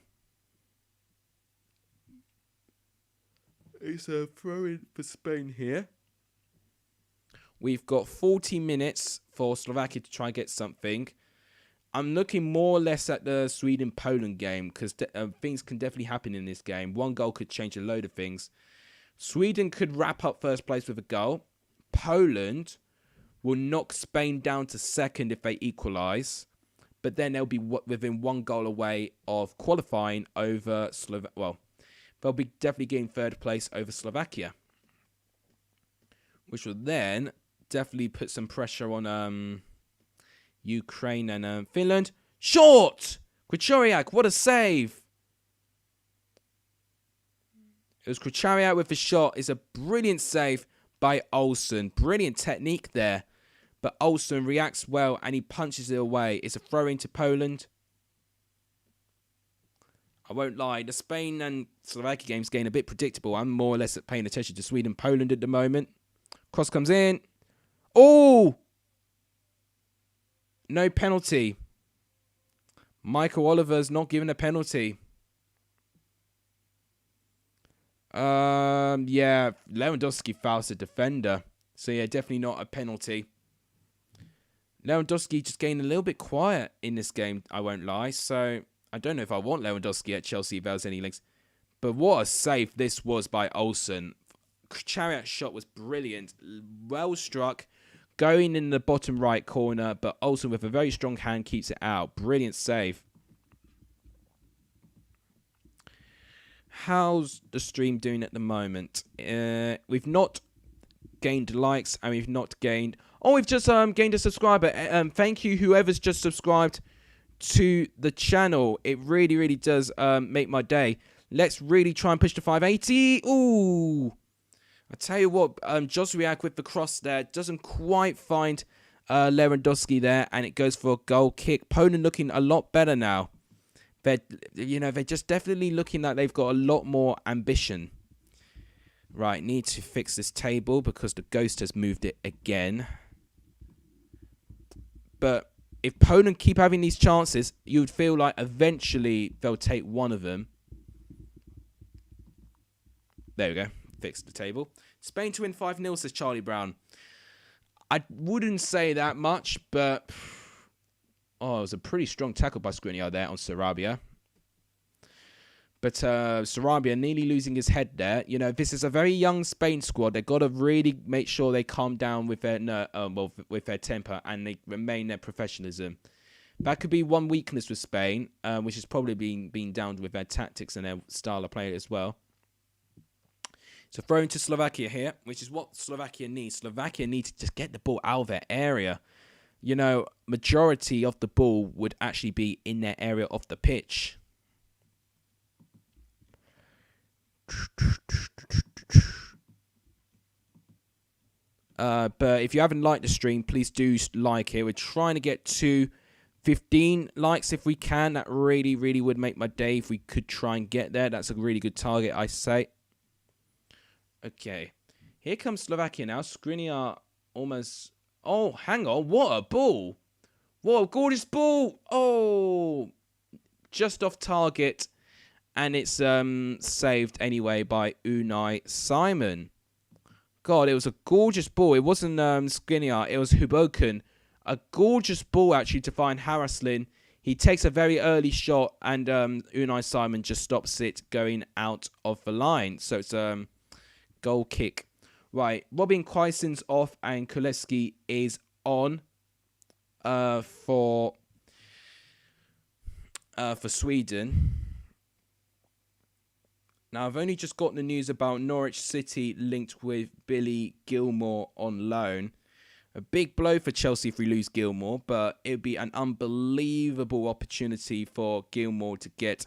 It's a throw-in for Spain here. We've got 40 minutes for Slovakia to try and get something. I'm looking more or less at the Sweden-Poland game because things can definitely happen in this game. One goal could change a load of things. Sweden could wrap up first place with a goal. Poland will knock Spain down to second if they equalise. But then they'll be within one goal away of qualifying over Slovakia. Well, they'll be definitely getting third place over Slovakia. Which will then definitely put some pressure on Ukraine and Finland. Short! Krychoriak, what a save! It was Krychoriak with the shot. It's a brilliant save by Olsen. Brilliant technique there. But Olsen reacts well and he punches it away. It's a throw-in to Poland. I won't lie, the Spain and Slovakia game's getting a bit predictable. I'm more or less paying attention to Sweden-Poland at the moment. Cross comes in. Oh! No penalty. Michael Oliver's not given a penalty. Yeah, Lewandowski fouls the defender. So yeah, definitely not a penalty. Lewandowski just getting a little bit quiet in this game, I won't lie. So I don't know if I want Lewandowski at Chelsea if there's any links. But what a save this was by Olsen. Krychoriak's shot was brilliant. Well struck. Going in the bottom right corner. But Olsen with a very strong hand keeps it out. Brilliant save. How's the stream doing at the moment? We've not gained likes and we've not gained... Oh, we've just gained a subscriber. Thank you, whoever's just subscribed to the channel. It really, really does make my day. Let's really try and push to 580. Ooh. I tell you what, Josriak with the cross there doesn't quite find Lewandowski there, and it goes for a goal kick. Poland looking a lot better now. They're just definitely looking like they've got a lot more ambition. Right, need to fix this table because the ghost has moved it again. But if Poland keep having these chances, you would feel like eventually they'll take one of them. There we go. Fixed the table. Spain to win 5-0, says Charlie Brown. I wouldn't say that much, but... Oh, it was a pretty strong tackle by Skriniar there on Sarabia. But Sarabia nearly losing his head there. You know, this is a very young Spain squad. They've got to really make sure they calm down with their with their temper and they remain their professionalism. That could be one weakness with Spain, which has probably been down with their tactics and their style of play as well. So throwing to Slovakia here, which is what Slovakia needs. Slovakia needs to just get the ball out of their area. You know, majority of the ball would actually be in their area of the pitch. But if you haven't liked the stream, please do like it. We're trying to get to 15 likes if we can. That really, really would make my day if we could try and get there. That's a really good target, I say. Okay. Here comes Slovakia now. Skriniar almost... Oh, hang on. What a ball. What a gorgeous ball. Oh, just off target. And it's saved anyway by Unai Simon. God, it was a gorgeous ball. It wasn't Skriniar, it was Hoboken. A gorgeous ball, actually, to find Haraslin. He takes a very early shot, and Unai Simon just stops it going out of the line. So it's a goal kick. Right, Robin Quaison's off, and Kuleski is on for Sweden. Now, I've only just gotten the news about Norwich City linked with Billy Gilmour on loan. A big blow for Chelsea if we lose Gilmour, but it would be an unbelievable opportunity for Gilmour to get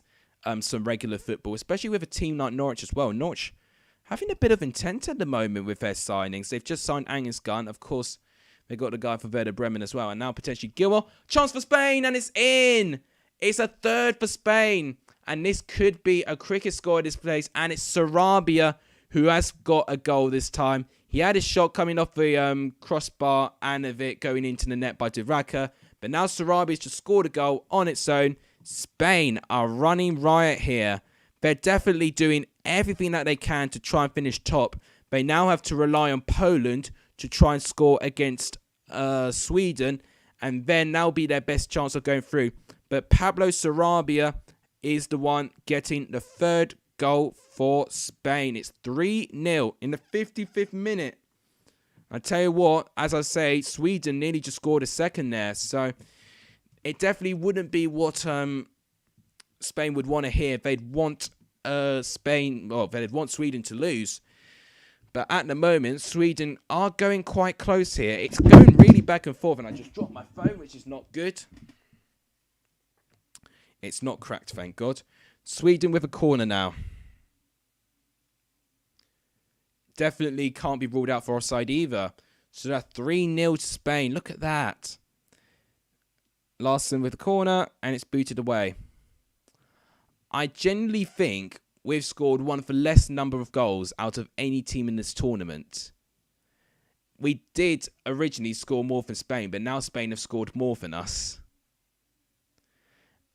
some regular football, especially with a team like Norwich as well. Norwich having a bit of intent at the moment with their signings. They've just signed Angus Gunn. Of course, they got the guy for Werder Bremen as well. And now potentially Gilmour. Chance for Spain, and it's in! It's a third for Spain. And this could be a cricket score at this place. And it's Sarabia who has got a goal this time. He had his shot coming off the crossbar and of it going into the net by Duraka. But now Sarabia's just scored a goal on its own. Spain are running riot here. They're definitely doing everything that they can to try and finish top. They now have to rely on Poland to try and score against Sweden. And then that'll be their best chance of going through. But Pablo Sarabia is the one getting the third goal for Spain. It's 3-0 in the 55th minute. I tell you what, as I say, Sweden nearly just scored a second there. So it definitely wouldn't be what Spain would want to hear. They'd want they'd want Sweden to lose. But at the moment, Sweden are going quite close here. It's going really back and forth. And I just dropped my phone, which is not good. It's not cracked, thank God. Sweden with a corner now. Definitely can't be ruled out for offside either. So that's 3-0 to Spain. Look at that. Larson with a corner, and it's booted away. I genuinely think we've scored one of the less number of goals out of any team in this tournament. We did originally score more than Spain, but now Spain have scored more than us.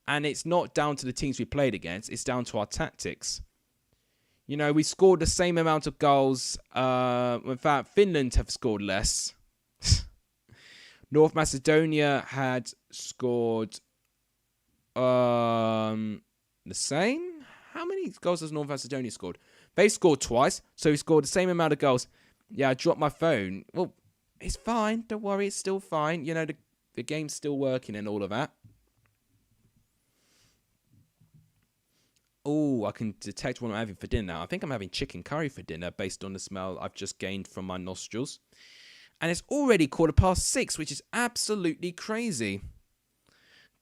And it's not down to the teams we played against. It's down to our tactics. You know, we scored the same amount of goals. In fact, Finland have scored less. North Macedonia had scored the same. How many goals has North Macedonia scored? They scored twice, so we scored the same amount of goals. Yeah, I dropped my phone. Well, it's fine. Don't worry, it's still fine. You know, the game's still working and all of that. Oh, I can detect what I'm having for dinner now. I think I'm having chicken curry for dinner based on the smell I've just gained from my nostrils. And it's already 6:15, which is absolutely crazy.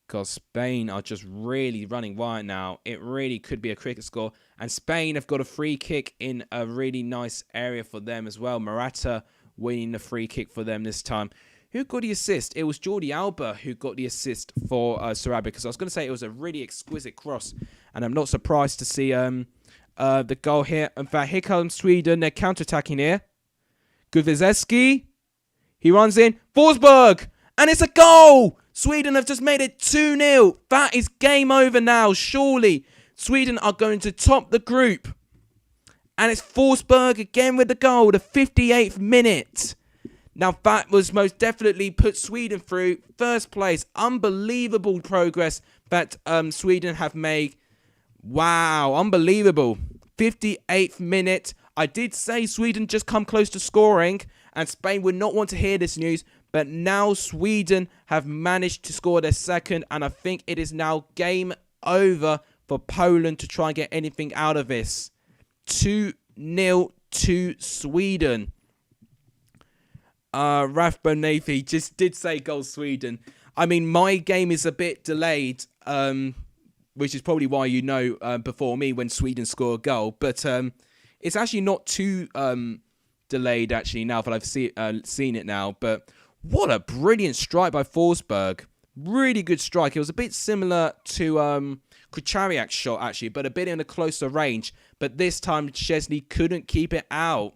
Because Spain are just really running wild now. It really could be a cricket score. And Spain have got a free kick in a really nice area for them as well. Morata winning the free kick for them this time. Who got the assist? It was Jordi Alba who got the assist for Sarabia. Because I was going to say it was a really exquisite cross. And I'm not surprised to see the goal here. In fact, here comes Sweden. They're counter-attacking here. Gudzeski. He runs in. Forsberg. And it's a goal. Sweden have just made it 2-0. That is game over now. Surely Sweden are going to top the group. And it's Forsberg again with the goal. The 58th minute. Now, that was most definitely put Sweden through first place. Unbelievable progress that Sweden have made. Wow, unbelievable. 58th minute. I did say Sweden just come close to scoring, and Spain would not want to hear this news. But now Sweden have managed to score their second, and I think it is now game over for Poland to try and get anything out of this. 2-0 to Sweden. Raf Bonafi just did say goal Sweden. I mean, my game is a bit delayed, which is probably why you know before me when Sweden score a goal. But it's actually not too delayed, actually, now that I've seen it now. But what a brilliant strike by Forsberg. Really good strike. It was a bit similar to Kuchariak's shot, actually, but a bit in a closer range. But this time, Szczesny couldn't keep it out.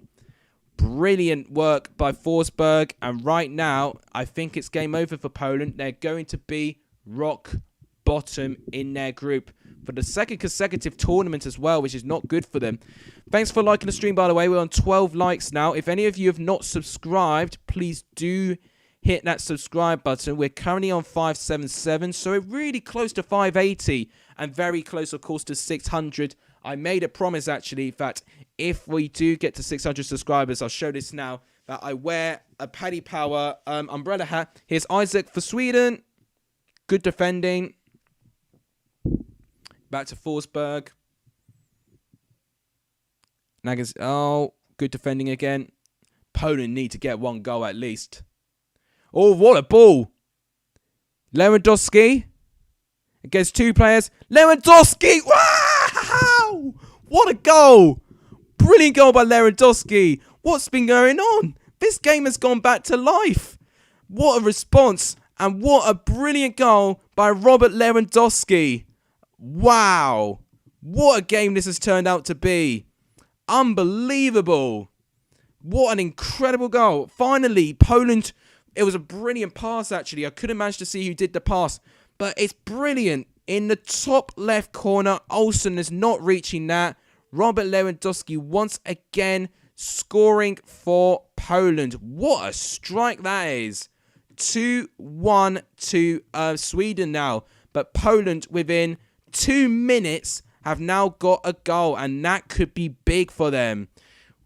Brilliant work by Forsberg. And right now, I think it's game over for Poland. They're going to be rock bottom in their group. for the second consecutive tournament as well, which is not good for them. Thanks for liking the stream, by the way. We're on 12 likes now. If any of you have not subscribed, please do hit that subscribe button. We're currently on 577, so we're really close to 580 and very close, of course, to 600. I made a promise, actually, that if we do get to 600 subscribers, I'll show this now, that I wear a Paddy Power umbrella hat. Here's Isaac for Sweden. Good defending. Back to Forsberg. Nagas. Oh, good defending again. Poland need to get one goal at least. Oh, what a ball. Lewandowski against two players. Lewandowski! Wow! What a goal! Brilliant goal by Lewandowski. What's been going on? This game has gone back to life. What a response. And what a brilliant goal by Robert Lewandowski. Wow. What a game this has turned out to be. Unbelievable. What an incredible goal. Finally, Poland. It was a brilliant pass, actually. I couldn't manage to see who did the pass. But it's brilliant. In the top left corner, Olsen is not reaching that. Robert Lewandowski once again scoring for Poland. What a strike that is. 2-1 to Sweden now. But Poland, within 2 minutes, have now got a goal. And that could be big for them.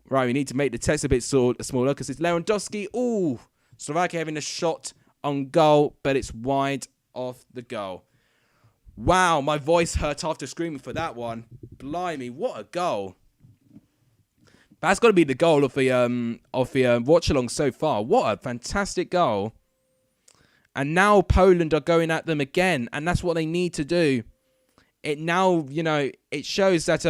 Right, we need to make the text a bit smaller because it's Lewandowski. Ooh, Slovakia having a shot on goal, but it's wide of the goal. Wow, my voice hurt after screaming for that one. Blimey, what a goal. That's got to be the goal of the watch-along so far. What a fantastic goal. And now Poland are going at them again, and that's what they need to do. It now, you know, it shows that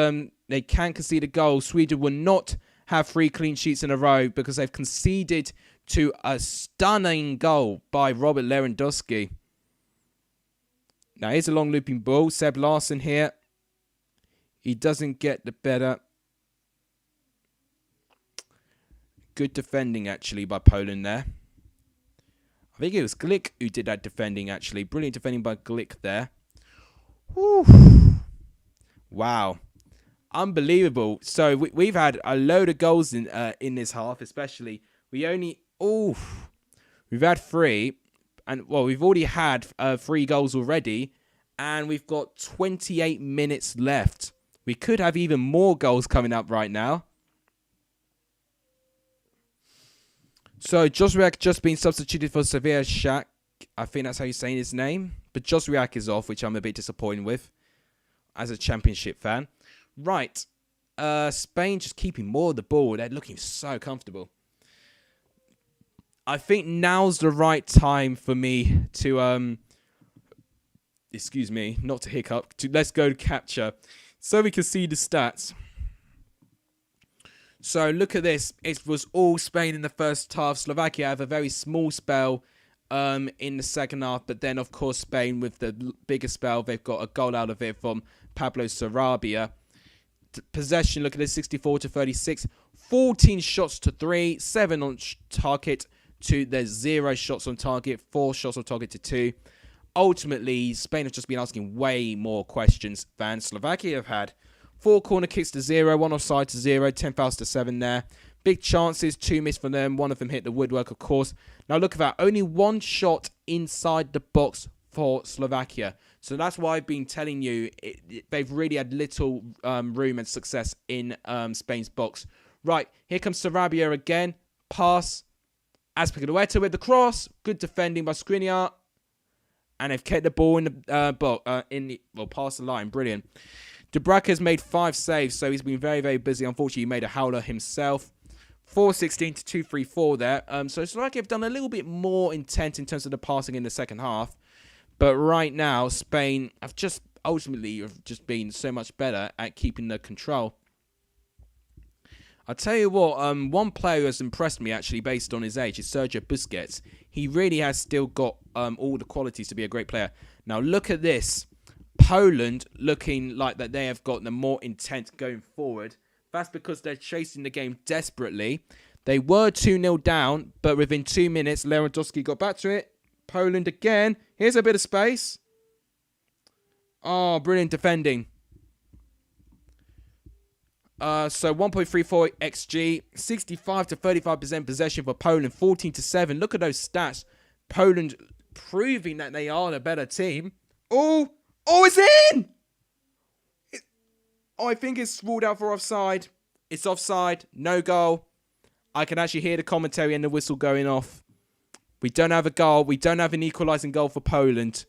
they can concede a goal. Sweden will not have 3 clean sheets in a row because they've conceded to a stunning goal by Robert Lewandowski. Now, here's a long looping ball. Seb Larsson here. He doesn't get the better. Good defending, actually, by Poland there. I think it was Glick who did that defending, actually. Brilliant defending by Glick there. Whew. Wow. Unbelievable. So, we've had a load of goals in this half, especially. We've had 3. And, well, we've already had 3 goals already. And we've got 28 minutes left. We could have even more goals coming up right now. So, Josriak just been substituted for Sevilla Shak. I think that's how you're saying his name. But Josriak is off, which I'm a bit disappointed with. As a championship fan. Right. Spain just keeping more of the ball. They're looking so comfortable. I think now's the right time for me to, excuse me, not to hiccup, let's go to capture so we can see the stats. So look at this. It was all Spain in the first half. Slovakia have a very small spell in the second half, but then of course Spain with the bigger spell, they've got a goal out of it from Pablo Sarabia. Possession, look at this, 64-36, 14 shots to 3, 7 on target. There's 0 shots on target, 4 shots on target to 2. Ultimately, Spain have just been asking way more questions than Slovakia have had. 4 corner kicks to 0, 1 offside to 0, 10 fouls to 7 there. Big chances, 2 missed from them, 1 of them hit the woodwork, of course. Now look at that, only 1 shot inside the box for Slovakia. So that's why I've been telling you, they've really had little room and success in Spain's box. Right, here comes Sarabia again, pass. Azpilicueta with the cross. Good defending by Skriniar. And they've kept the ball in the past the line. Brilliant. Dubraca's made 5 saves, so he's been very, very busy. Unfortunately, he made a howler himself. 4-16 to 2-3-4 there. So Slovakia have done a little bit more intent in terms of the passing in the second half. But right now, Spain have just ultimately been so much better at keeping the control. I'll tell you what, one player who has impressed me, actually, based on his age, is Sergio Busquets. He really has still got all the qualities to be a great player. Now, look at this. Poland looking like that they have got the more intent going forward. That's because they're chasing the game desperately. They were 2-0 down, but within 2 minutes, Lewandowski got back to it. Poland again. Here's a bit of space. Oh, brilliant defending. So 1.34 XG, 65 to 35% possession for Poland, 14 to 7. Look at those stats. Poland proving that they are the better team. Oh, it's in! I think it's ruled out for offside. It's offside, no goal. I can actually hear the commentary and the whistle going off. We don't have a goal. We don't have an equalising goal for Poland.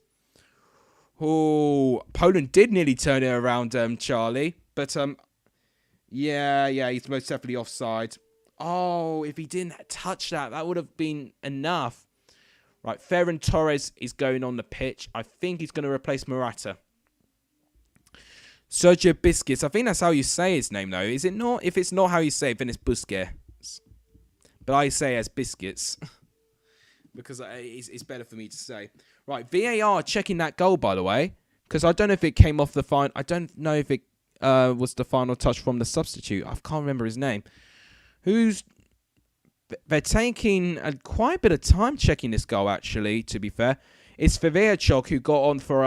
Oh, Poland did nearly turn it around, Charlie. But, yeah, he's most definitely offside. Oh, if he didn't touch that, that would have been enough. Right, Ferran Torres is going on the pitch. I think he's going to replace Morata. Sergio Busquets. I think that's how you say his name, though. Is it not? If it's not how you say it, then it's Busquets. But I say it as Biscuits. Because it's better for me to say. Right, VAR checking that goal, by the way. Because I don't know if it came off the final. I don't know if it was the final touch from the substitute. I can't remember his name. They're taking quite a bit of time checking this goal, actually, to be fair. It's Watchalong who got on for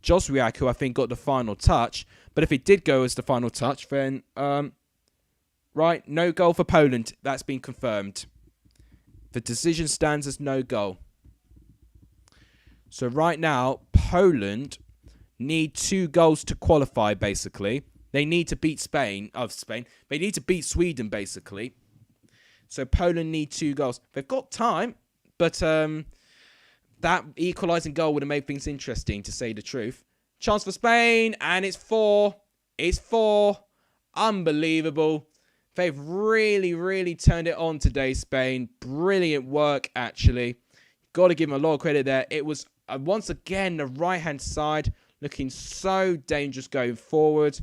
Joswiak, who I think got the final touch. But if it did go as the final touch, then, right, no goal for Poland. That's been confirmed. The decision stands as no goal. So right now, Poland need 2 goals to qualify, basically. They need to beat Spain. They need to beat Sweden, basically. So Poland need 2 goals. They've got time, but that equalising goal would have made things interesting, to say the truth. Chance for Spain, and it's 4. It's 4. Unbelievable. They've really, really turned it on today, Spain. Brilliant work, actually. Got to give them a lot of credit there. It was, once again, the right-hand side looking so dangerous going forward.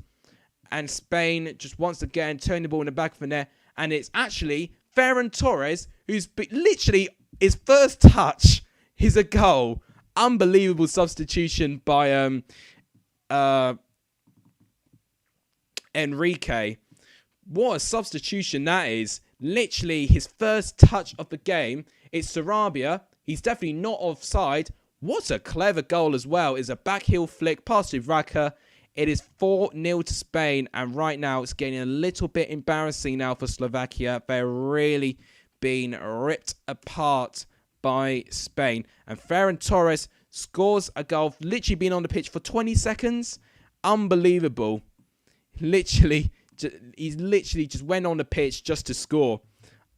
And Spain just once again turned the ball in the back of the net. And it's actually Ferran Torres, who's literally his first touch is a goal. Unbelievable substitution by Enrique. What a substitution that is. Literally his first touch of the game. It's Sarabia. He's definitely not offside. What a clever goal as well. It's a back heel flick past Raka. It is 4-0 to Spain. And right now it's getting a little bit embarrassing now for Slovakia. They're really being ripped apart by Spain. And Ferran Torres scores a goal. Literally been on the pitch for 20 seconds. Unbelievable. He's literally just went on the pitch just to score.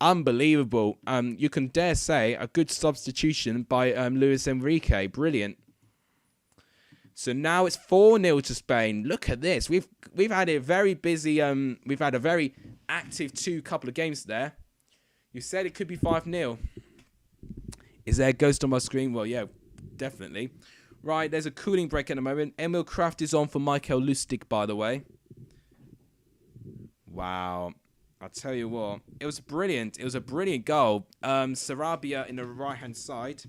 Unbelievable. You can dare say a good substitution by Luis Enrique. Brilliant. So now it's 4-0 to Spain. Look at this. We've had a very busy. We've had a very active couple of games there. You said it could be 5-0. Is there a ghost on my screen? Well, yeah, definitely. Right, there's a cooling break at the moment. Emil Kraft is on for Michael Lustig, by the way. Wow. I'll tell you what. It was brilliant. It was a brilliant goal. Sarabia in the right-hand side.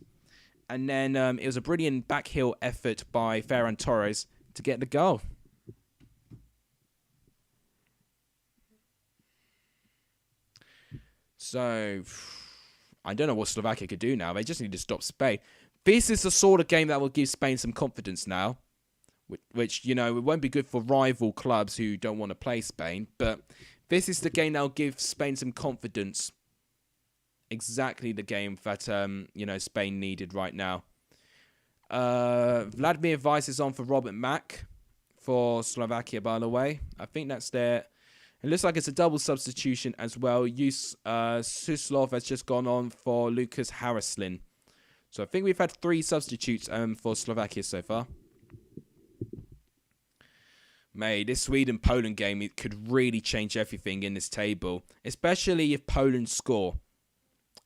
And then it was a brilliant back heel effort by Ferran Torres to get the goal. So, I don't know what Slovakia could do now. They just need to stop Spain. This is the sort of game that will give Spain some confidence now. Which, you know, it won't be good for rival clubs who don't want to play Spain. But this is the game that will give Spain some confidence. Exactly the game that, you know, Spain needed right now. Vladimir Weiss is on for Robert Mack for Slovakia, by the way. I think that's there. It looks like it's a double substitution as well. Suslov has just gone on for Lucas Haraslin. So I think we've had 3 substitutes for Slovakia so far. Mate, this Sweden-Poland game, it could really change everything in this table. Especially if Poland score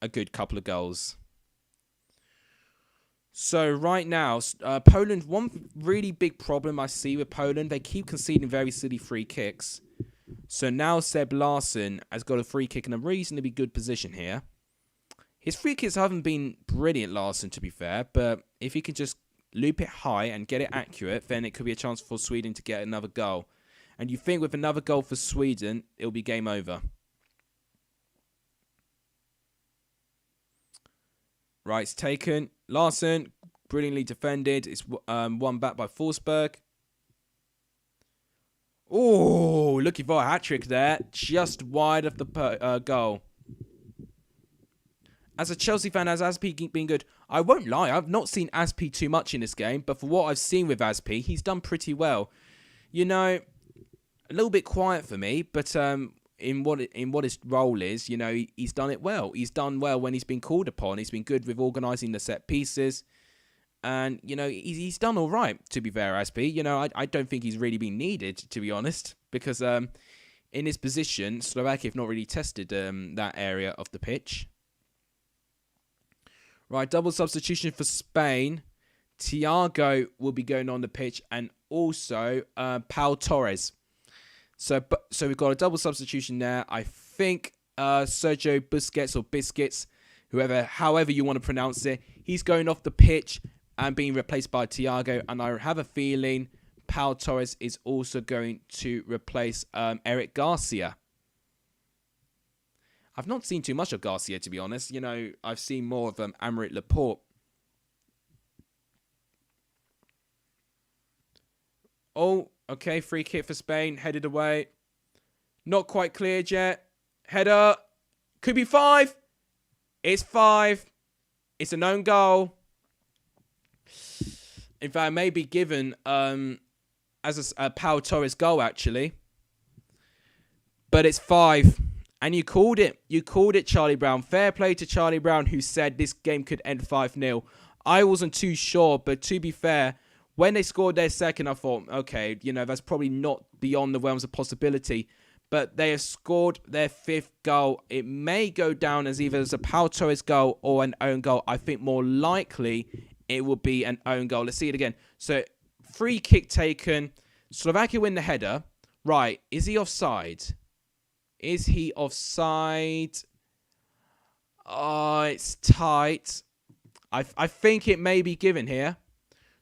a good couple of goals. So right now, Poland, one really big problem I see with Poland, they keep conceding very silly free kicks. So now Seb Larsson has got a free kick in a reasonably good position here. His free kicks haven't been brilliant, Larsson, to be fair, but if he can just loop it high and get it accurate, then it could be a chance for Sweden to get another goal. And you think with another goal for Sweden, it'll be game over. Right, it's taken. Larsson, brilliantly defended. It's won back by Forsberg. Oh, looking for a hat-trick there. Just wide of the goal. As a Chelsea fan, has Aspi been good? I won't lie, I've not seen Aspi too much in this game, but for what I've seen with Aspi, he's done pretty well. You know, a little bit quiet for me, but in what his role is, you know, he's done it well. He's done well when he's been called upon. He's been good with organising the set pieces. And, you know, he's done all right, to be fair, Aspi. You know, I don't think he's really been needed, to be honest, because in his position, Slovakia have not really tested that area of the pitch. Right, double substitution for Spain. Thiago will be going on the pitch, and also Pau Torres. So we've got a double substitution there. I think Sergio Busquets or Biscuits, however you want to pronounce it, he's going off the pitch and being replaced by Thiago, and I have a feeling Pau Torres is also going to replace Eric Garcia. I've not seen too much of Garcia, to be honest. You know, I've seen more of Aymeric Laporte. Oh, okay, free kick for Spain, headed away. Not quite cleared yet. Header, could be 5. It's 5. It's an own goal. In fact, it may be given as a Pau Torres goal, actually. But it's 5. And you called it. You called it, Charlie Brown. Fair play to Charlie Brown, who said this game could end 5-0. I wasn't too sure, but to be fair, when they scored their second, I thought, okay, you know, that's probably not beyond the realms of possibility. But they have scored their 5th goal. It may go down as either as a Pau Torres goal or an own goal. I think more likely it will be an own goal. Let's see it again. So, free kick taken. Slovakia win the header. Right, is he offside? Is he offside? Oh, it's tight. I think it may be given here.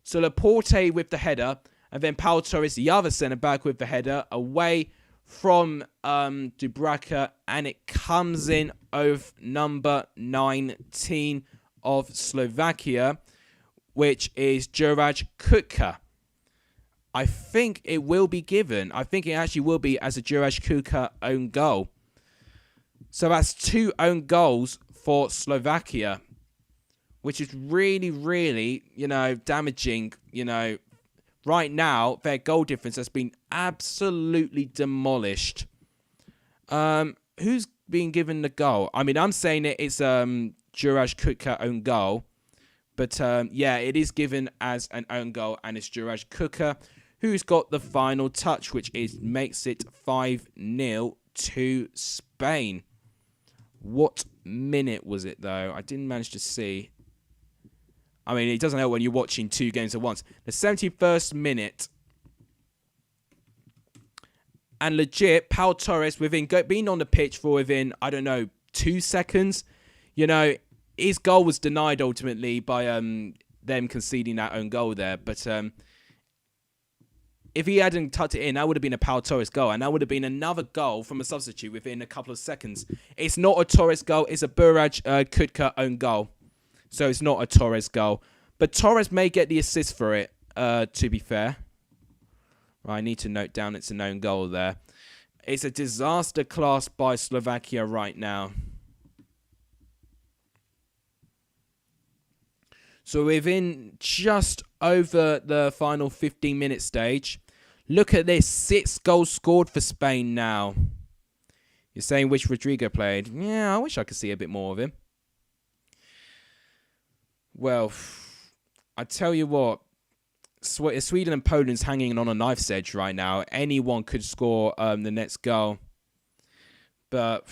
So Laporte with the header, and then Pau Torres, the other centre-back, with the header, away from Dubraka, and it comes in of number 19 of Slovakia, which is Juraj Kuka. I think it will be given. I think it actually will be as a Juraj Kuka own goal. So that's 2 own goals for Slovakia, which is really, really, you know, damaging. You know, right now, their goal difference has been absolutely demolished. Who's being given the goal? I mean, I'm saying it's Juraj Kuka own goal. But, yeah, it is given as an own goal, and it's Juraj Kuka who's got the final touch, which makes it 5-0 to Spain. What minute was it, though? I didn't manage to see. I mean, it doesn't help when you're watching 2 games at once. The 71st minute. And legit, Pau Torres, being on the pitch for within, I don't know, 2 seconds. You know, his goal was denied ultimately by them conceding that own goal there. But if he hadn't tucked it in, that would have been a Pau Torres goal. And that would have been another goal from a substitute within a couple of seconds. It's not a Torres goal. It's a Juraj Kuka own goal. So it's not a Torres goal. But Torres may get the assist for it, to be fair. Right, I need to note down it's an own goal there. It's a disaster class by Slovakia right now. So within just over the final 15-minute stage, look at this, 6 goals scored for Spain now. You're saying which Rodrigo played? Yeah, I wish I could see a bit more of him. Well, I tell you what, Sweden and Poland's hanging on a knife's edge right now. Anyone could score the next goal. But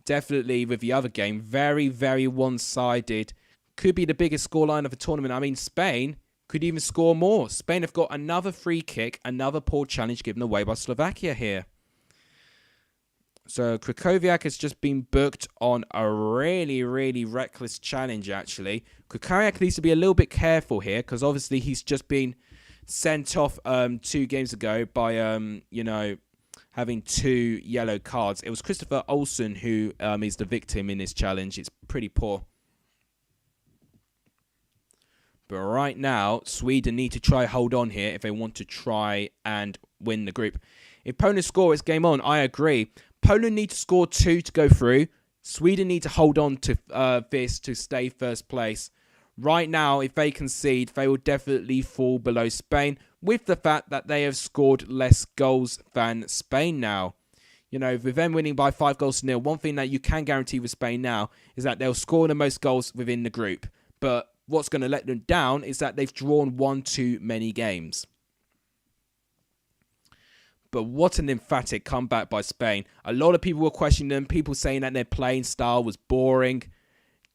definitely with the other game, very, very one-sided. Could be the biggest scoreline of the tournament. I mean, Spain could even score more. Spain have got another free kick, another poor challenge given away by Slovakia here. So Krychowiak has just been booked on a really, really reckless challenge, actually. Krychowiak needs to be a little bit careful here because obviously he's just been sent off 2 games ago by, you know, having 2 yellow cards. It was Christopher Olsen who is the victim in this challenge. It's pretty poor. But right now, Sweden need to try hold on here if they want to try and win the group. If Poland score, it's game on. I agree. Poland need to score 2 to go through. Sweden need to hold on to this to stay first place. Right now, if they concede, they will definitely fall below Spain, with the fact that they have scored less goals than Spain now. You know, with them winning by 5-0, one thing that you can guarantee with Spain now is that they'll score the most goals within the group. But what's going to let them down is that they've drawn 1 too many games. But what an emphatic comeback by Spain. A lot of people were questioning them, people saying that their playing style was boring.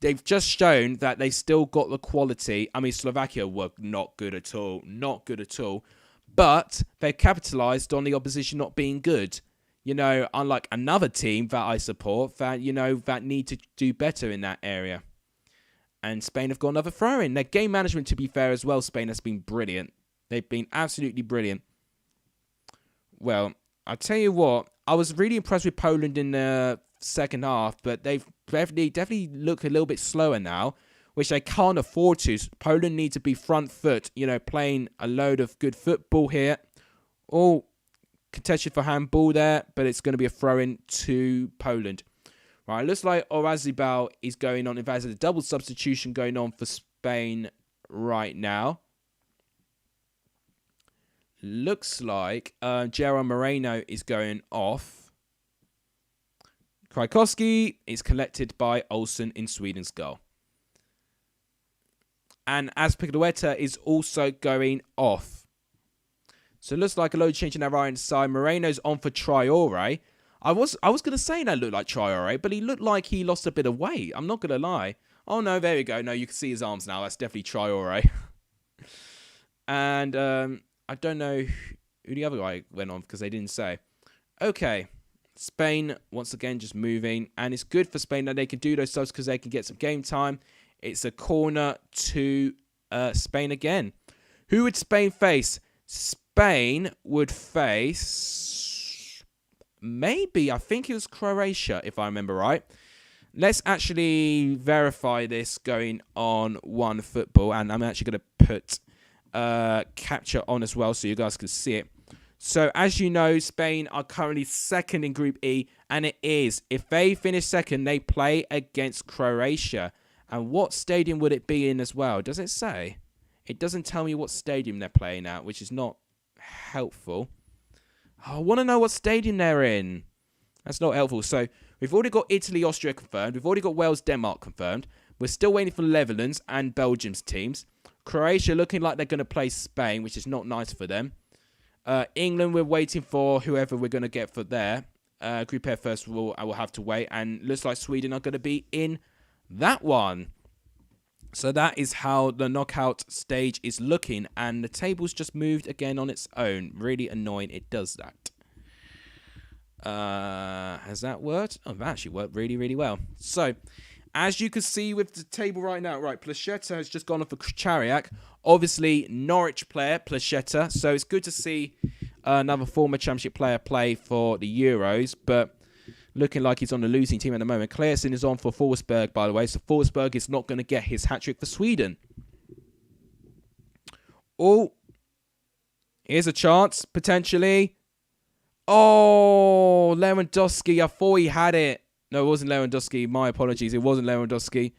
They've just shown that they still got the quality. I mean, Slovakia were not good at all. Not good at all. But they capitalised on the opposition not being good. You know, unlike another team that I support that, you know, that need to do better in that area. And Spain have got another throw-in. Their game management, to be fair as well, Spain has been brilliant. They've been absolutely brilliant. Well, I'll tell you what. I was really impressed with Poland in the second half, but they've definitely look a little bit slower now, which they can't afford to. Poland need to be front foot, you know, playing a load of good football here. All contested for handball there, but it's going to be a throw-in to Poland. Right, looks like Orazabal is going on. In fact, there's a double substitution going on for Spain right now. Looks like Gerard Moreno is going off. Krajkowski is collected by Olsen in Sweden's goal. And Azpilicueta is also going off. So it looks like a load changing that right hand side. Moreno's on for Traore. I was going to say that looked like Traore, but he looked like he lost a bit of weight. I'm not going to lie. Oh, no, there we go. No, you can see his arms now. That's definitely Traore. And I don't know who the other guy went on because they didn't say. Okay. Spain, once again, just moving. And it's good for Spain that they can do those subs because they can get some game time. It's a corner to Spain again. Who would Spain face? Spain would face... maybe, I think it was Croatia, if I remember right. Let's actually verify this going on One Football. And I'm actually going to put capture on as well so you guys can see it. So, as you know, Spain are currently second in Group E, and it is. If they finish second, they play against Croatia. And what stadium would it be in as well? Does it say? It doesn't tell me what stadium they're playing at, which is not helpful. Oh, I want to know what stadium they're in. That's not helpful. So, we've already got Italy, Austria confirmed. We've already got Wales, Denmark confirmed. We're still waiting for the Netherlands and Belgium's teams. Croatia looking like they're going to play Spain, which is not nice for them. England, we're waiting for whoever we're going to get for there. Group F, first of all, I will have to wait. And looks like Sweden are going to be in that one. So that is how the knockout stage is looking. And the table's just moved again on its own. Really annoying it does that. Has that worked? Oh, that actually worked really, really well. So, as you can see with the table right now, right, Placheta has just gone off for Chariak. Obviously, Norwich player, Placheta. So, it's good to see another former championship player play for the Euros. But looking like he's on the losing team at the moment. Claesson is on for Forsberg, by the way. So, Forsberg is not going to get his hat-trick for Sweden. Oh, here's a chance, potentially. Oh, Lewandowski. I thought he had it. No, it wasn't Lewandowski. My apologies. It wasn't Lewandowski.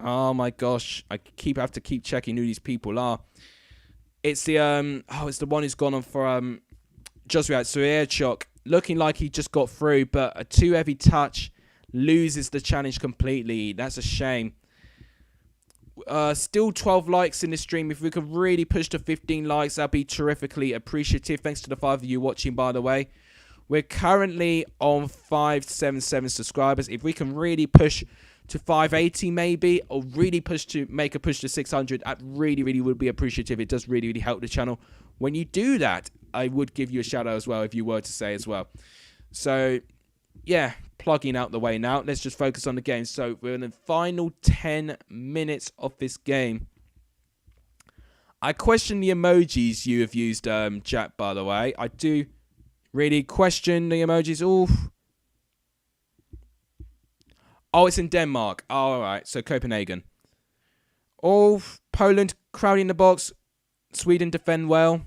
Oh my gosh. I have to keep checking who these people are. It's the it's the one who's gone on for Joshua Suerchuk. Looking like he just got through, but a too heavy touch loses the challenge completely. That's a shame. Still 12 likes in this stream. If we could really push to 15 likes, that'd be terrifically appreciative. Thanks to the 5 of you watching, by the way. We're currently on 577 subscribers. If we can really push to 580 maybe, or really make a push to 600, that really, really would be appreciative. It does really, really help the channel. When you do that, I would give you a shout out as well if you were to say as well. So, yeah, plugging out the way now. Let's just focus on the game. So, we're in the final 10 minutes of this game. I question the emojis you have used, chat, by the way. I do really question the emojis. Oof. Oh, it's in Denmark. Oh, all right. So, Copenhagen. Oh, Poland crowding the box. Sweden defend well.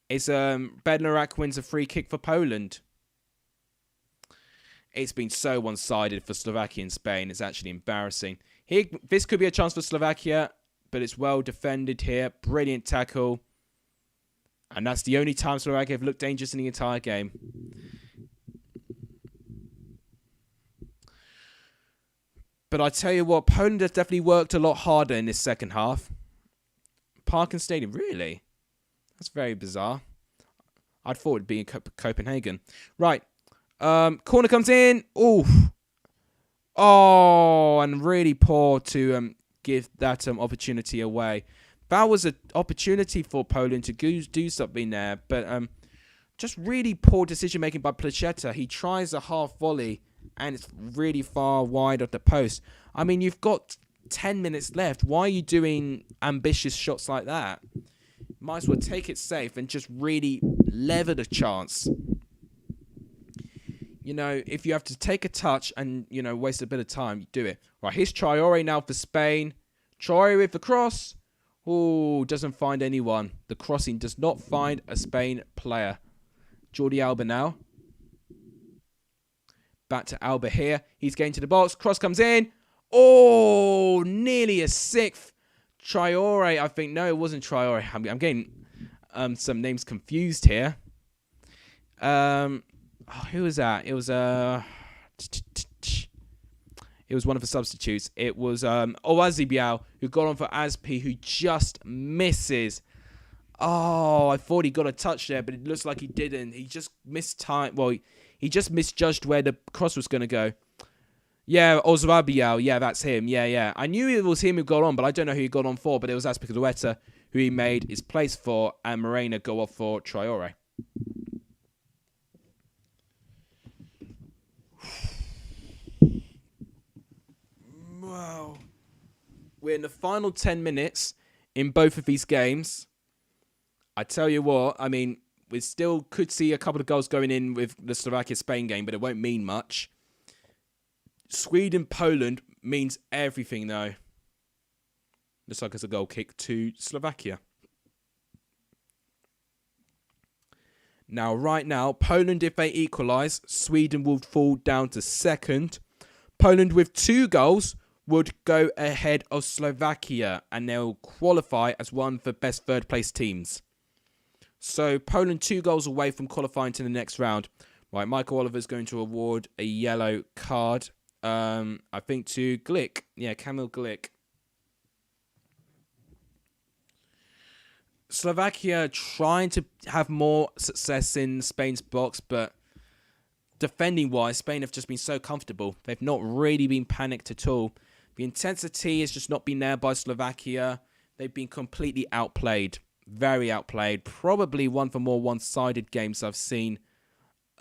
It's Bednarak wins a free kick for Poland. It's been so one-sided for Slovakia and Spain. It's actually embarrassing. Here, this could be a chance for Slovakia, but it's well defended here. Brilliant tackle. And that's the only time Slovakia have looked dangerous in the entire game. But I tell you what, Poland has definitely worked a lot harder in this second half. Parken Stadium, really? That's very bizarre. I'd thought it'd be in Copenhagen. Right. Corner comes in. Oof. Oh, and really poor to give that opportunity away. That was an opportunity for Poland to do something there. But just really poor decision-making by Placheta. He tries a half volley, and it's really far wide of the post. I mean, you've got 10 minutes left. Why are you doing ambitious shots like that? Might as well take it safe and just really lever the chance. You know, if you have to take a touch and, you know, waste a bit of time, you do it. Right, here's Traore now for Spain. Traore with the cross. Oh, doesn't find anyone. The crossing does not find a Spain player. Jordi Alba now. Back to Alba here. He's getting to the box. Cross comes in. Oh, nearly a sixth. Traore, I think. No, it wasn't Traore. I'm getting some names confused here. Who was that? It was one of the substitutes. It was Owazibiao, who got on for Aspi, who just misses. Oh, I thought he got a touch there, but it looks like he didn't. He just missed time. Well, he just misjudged where the cross was going to go. Yeah, Owazibiao. Yeah, that's him. Yeah. I knew it was him who got on, but I don't know who he got on for. But it was Azpilicueta who he made his place for, and Morena go off for Traore. Wow. We're in the final 10 minutes in both of these games. I tell you what, I mean, we still could see a couple of goals going in with the Slovakia-Spain game, but it won't mean much. Sweden-Poland means everything, though. Looks like it's a goal kick to Slovakia. Now, right now, Poland, if they equalise, Sweden will fall down to second. Poland with 2 goals would go ahead of Slovakia, and they'll qualify as one of the best third-place teams. So, Poland 2 goals away from qualifying to the next round. Right, Michael Oliver's going to award a yellow card, I think, to Glick. Yeah, Kamil Glick. Slovakia trying to have more success in Spain's box, but defending-wise, Spain have just been so comfortable. They've not really been panicked at all. The intensity has just not been there by Slovakia. They've been completely outplayed. Very outplayed. Probably one of the more one-sided games I've seen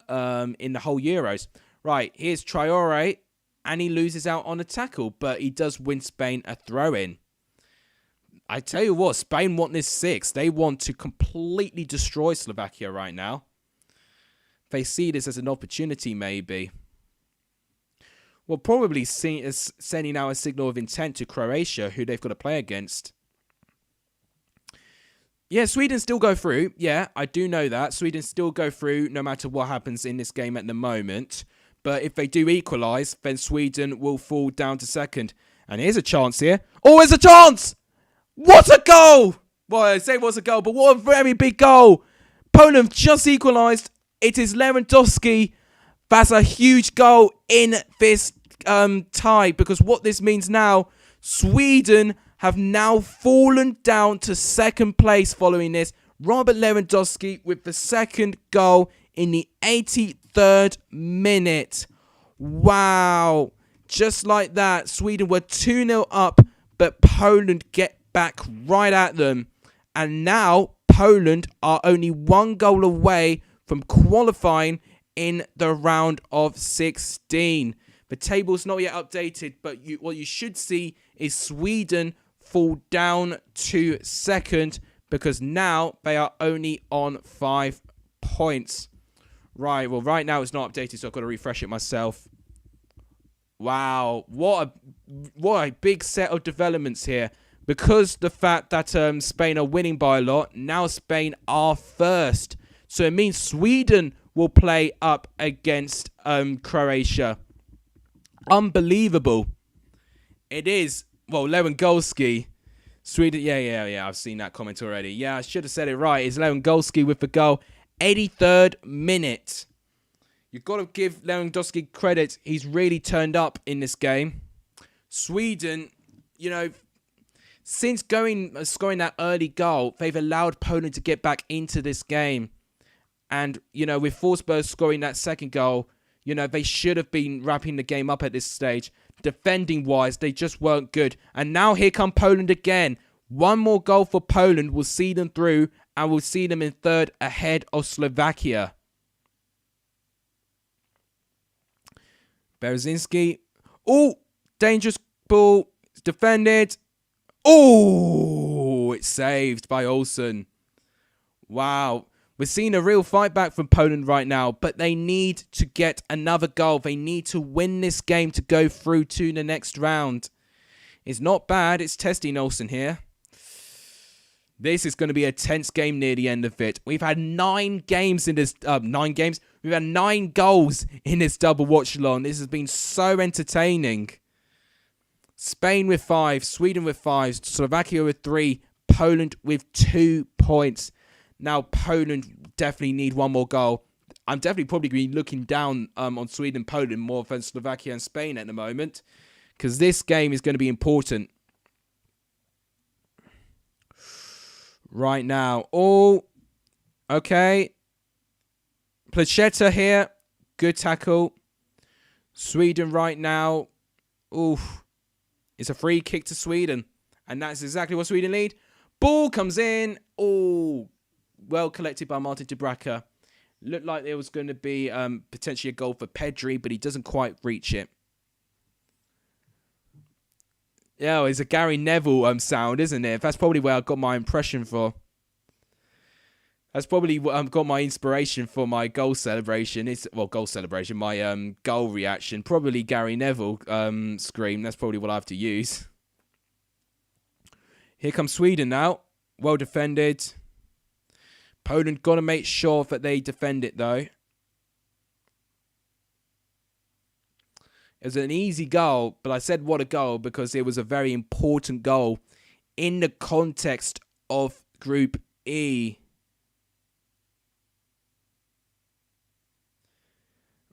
in the whole Euros. Right, here's Traore, and he loses out on a tackle, but he does win Spain a throw-in. I tell you what, Spain want this 6. They want to completely destroy Slovakia right now. They see this as an opportunity, maybe. Well, probably sending out a signal of intent to Croatia, who they've got to play against. Yeah, Sweden still go through. Yeah, I do know that. Sweden still go through no matter what happens in this game at the moment. But if they do equalise, then Sweden will fall down to second. And here's a chance here. Oh, there's a chance! What a goal! Well, I say it was a goal, but what a very big goal. Poland just equalised. It is Lewandowski. That's a huge goal in this tie, because what this means now, Sweden have now fallen down to second place following this. Robert Lewandowski with the second goal in the 83rd minute. Wow. Just like that, Sweden were 2-0 up, but Poland get back right at them. And now Poland are only 1 goal away from qualifying in the round of 16. The table's not yet updated, but what you should see is Sweden fall down to second, because now they are only on 5 points. Right, well, right now it's not updated, so I've got to refresh it myself. Wow, what a what a big set of developments here. Because the fact that Spain are winning by a lot, now Spain are first. So it means Sweden will play up against Croatia. Unbelievable. It is. Well, Lewandowski. Sweden, yeah, I've seen that comment already. Yeah, I should have said it right. It's Lewandowski with the goal. 83rd minute. You've got to give Lewandowski credit. He's really turned up in this game. Sweden, you know, since scoring that early goal, they've allowed Poland to get back into this game. And, you know, with Forsberg scoring that second goal, you know, they should have been wrapping the game up at this stage. Defending-wise, they just weren't good. And now here come Poland again. One more goal for Poland will see them through, and will see them in third ahead of Slovakia. Berezzinski. Oh, dangerous ball. It's defended. Oh, it's saved by Olsen. Wow. We're seeing a real fight back from Poland right now, but they need to get another goal. They need to win this game to go through to the next round. It's not bad. It's testing Olsen here. This is going to be a tense game near the end of it. We've had 9 games in this... 9 games? We've had 9 goals in this double watch-along. This has been so entertaining. Spain with 5, Sweden with 5, Slovakia with 3, Poland with 2 points. Now, Poland definitely need one more goal. I'm definitely probably going to be looking down on Sweden and Poland more than Slovakia and Spain at the moment, because this game is going to be important. Right now. Oh, okay. Placheta here. Good tackle. Sweden right now. Oof. It's a free kick to Sweden. And that's exactly what Sweden lead. Ball comes in. Oh, well collected by Martin Dubraca. Looked like there was going to be potentially a goal for Pedri, but he doesn't quite reach it. Yeah, it's a Gary Neville sound, isn't it? That's probably where I got my impression for. That's probably what I've got my inspiration for my goal celebration. My goal reaction. Probably Gary Neville scream. That's probably what I have to use. Here comes Sweden now. Well defended. Poland got to make sure that they defend it though. It was an easy goal, but I said what a goal because it was a very important goal in the context of Group E.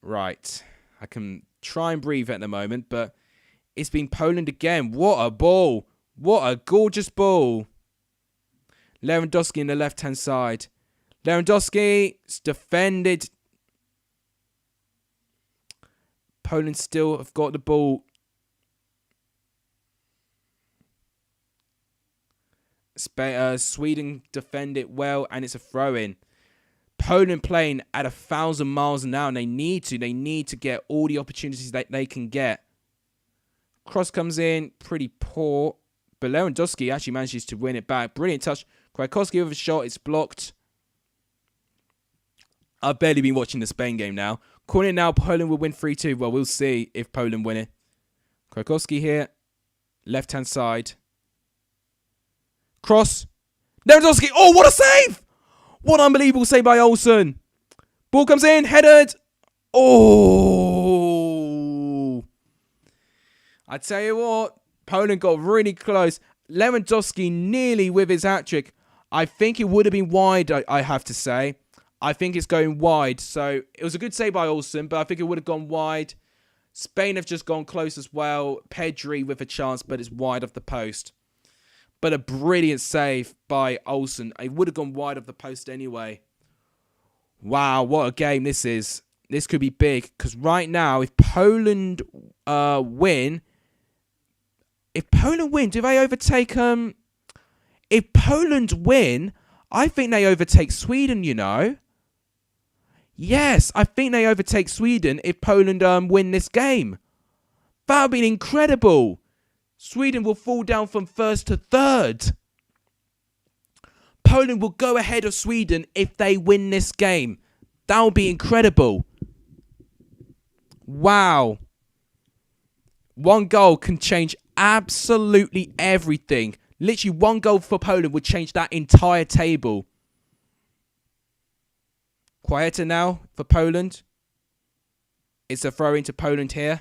Right. I can try and breathe at the moment, but it's been Poland again. What a ball. What a gorgeous ball. Lewandowski in the left-hand side. Lewandowski is defended. Poland still have got the ball. Sweden defend it well, and it's a throw-in. Poland playing at 1,000 miles an hour, and they need to get all the opportunities that they can get. Cross comes in, pretty poor, but Lewandowski actually manages to win it back. Brilliant touch. Kwiatkowski with a shot, it's blocked. I've barely been watching the Spain game now. Corner now, Poland will win 3-2. Well, we'll see if Poland win it. Kwiatkowski here, left-hand side. Cross. Lewandowski, oh, what a save! What an unbelievable save by Olsen. Ball comes in, headed. Oh. I tell you what, Poland got really close. Lewandowski nearly with his hat-trick. I think it would have been wide, I have to say. I think it's going wide. So it was a good save by Olsen, but I think it would have gone wide. Spain have just gone close as well. Pedri with a chance, but it's wide of the post. But a brilliant save by Olsen. It would have gone wide of the post anyway. Wow, what a game this is. This could be big. Because right now, if Poland win... do they overtake... If Poland win, I think they overtake Sweden, you know. Yes, I think they overtake Sweden if Poland win this game. That would be incredible. Sweden will fall down from first to third. Poland will go ahead of Sweden if they win this game. That would be incredible. Wow. One goal can change absolutely everything. Literally, one goal for Poland would change that entire table. Quieter now for Poland. It's a throw into Poland here.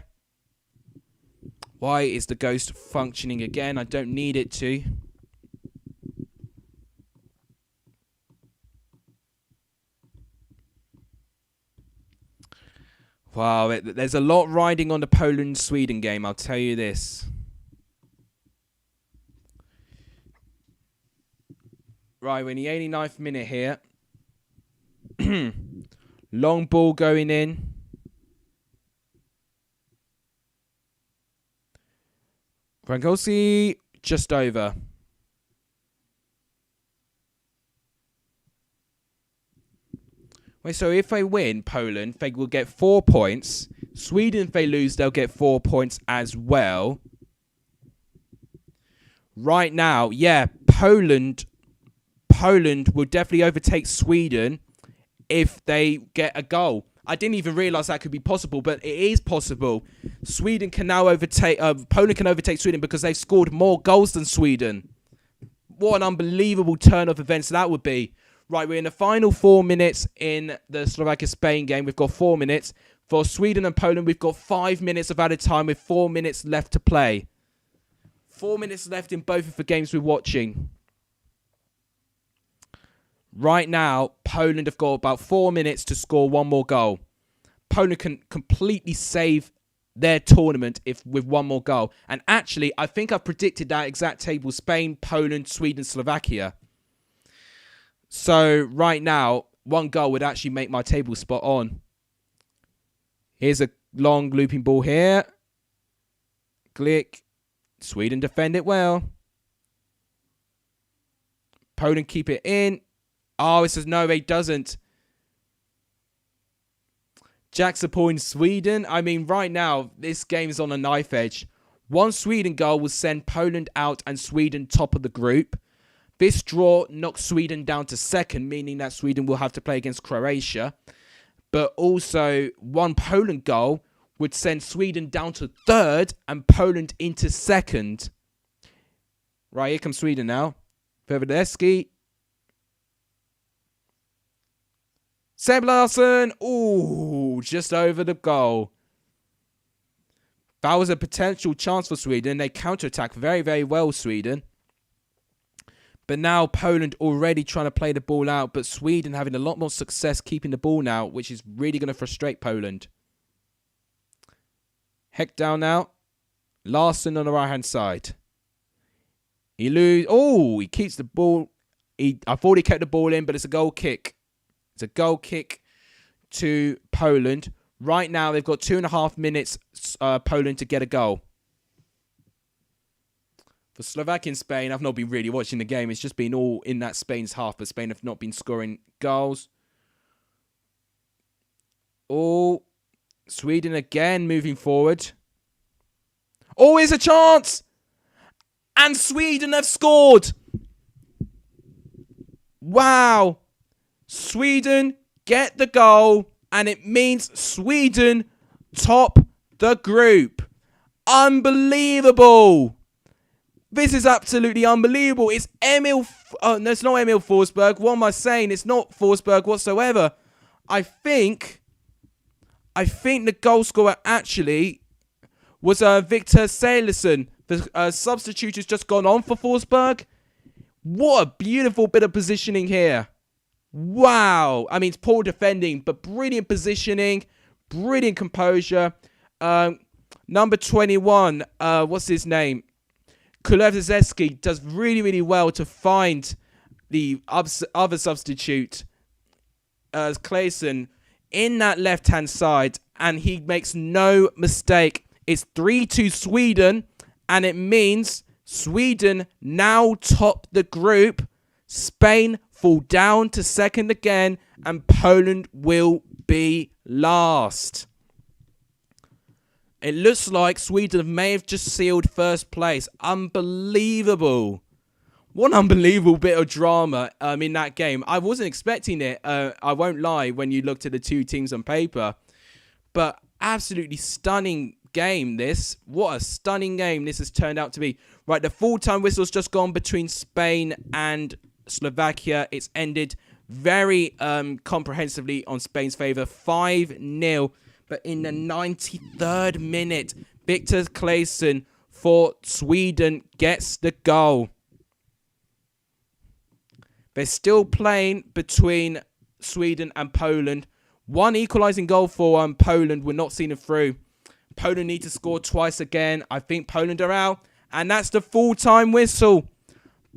Why is the ghost functioning again? I don't need it to. Wow, there's a lot riding on the Poland-Sweden game, I'll tell you this. Right, we're in the 89th minute here. Long ball going in. Frankowski just over. Wait, so if they win, Poland, they will get 4 points. Sweden, if they lose, they'll get 4 points as well. Right now, yeah, Poland will definitely overtake Sweden if they get a goal. I didn't even realise that could be possible, but it is possible. Sweden can now overtake, Poland can overtake Sweden because they've scored more goals than Sweden. What an unbelievable turn of events that would be. Right, we're in the final 4 minutes in the Slovakia-Spain game. We've got 4 minutes. For Sweden and Poland, we've got 5 minutes of added time with 4 minutes left to play. 4 minutes left in both of the games we're watching. Right now, Poland have got about 4 minutes to score one more goal. Poland can completely save their tournament with one more goal. And actually, I think I've predicted that exact table. Spain, Poland, Sweden, Slovakia. So, right now, one goal would actually make my table spot on. Here's a long looping ball here. Click. Sweden defend it well. Poland keep it in. Oh, it says no, it doesn't. Jack's a point Sweden. I mean, right now, this game is on a knife edge. One Sweden goal will send Poland out and Sweden top of the group. This draw knocks Sweden down to second, meaning that Sweden will have to play against Croatia. But also, one Poland goal would send Sweden down to third and Poland into second. Right, here comes Sweden now. Vervedeski. Seb Larsson. Ooh, just over the goal. That was a potential chance for Sweden. They counter-attack very, very well, Sweden. But now Poland already trying to play the ball out, but Sweden having a lot more success keeping the ball now, which is really going to frustrate Poland. Heck down now. Larsson on the right-hand side. He loses. Oh, he keeps the ball. I thought he kept the ball in, but it's a goal kick. It's a goal kick to Poland. Right now, they've got 2.5 minutes, Poland, to get a goal. For Slovakia and Spain, I've not been really watching the game. It's just been all in that Spain's half, but Spain have not been scoring goals. Oh, Sweden again moving forward. Oh, here's a chance! And Sweden have scored! Wow! Sweden get the goal, and it means Sweden top the group. Unbelievable! This is absolutely unbelievable. It's Emil... Oh, no, it's not Emil Forsberg. What am I saying? It's not Forsberg whatsoever. I think the goal scorer actually was Victor Salerson. The substitute has just gone on for Forsberg. What a beautiful bit of positioning here. Wow. I mean, it's poor defending, but brilliant positioning. Brilliant composure. Number 21. What's his name? Kulevski does really, really well to find the other substitute, Clayson, in that left-hand side, and he makes no mistake. It's 3-2 Sweden, and it means Sweden now top the group. Spain fall down to second again, and Poland will be last. It looks like Sweden may have just sealed first place. Unbelievable. What an unbelievable bit of drama in that game. I wasn't expecting it. I won't lie when you looked at the two teams on paper. But absolutely stunning game, this. What a stunning game this has turned out to be. Right, the full-time whistle's just gone between Spain and Slovakia. It's ended very comprehensively on Spain's favour, 5-0. But in the 93rd minute, Victor Claesson for Sweden gets the goal. They're still playing between Sweden and Poland. One equalising goal for Poland. We're not seeing it through. Poland need to score twice again. I think Poland are out. And that's the full-time whistle.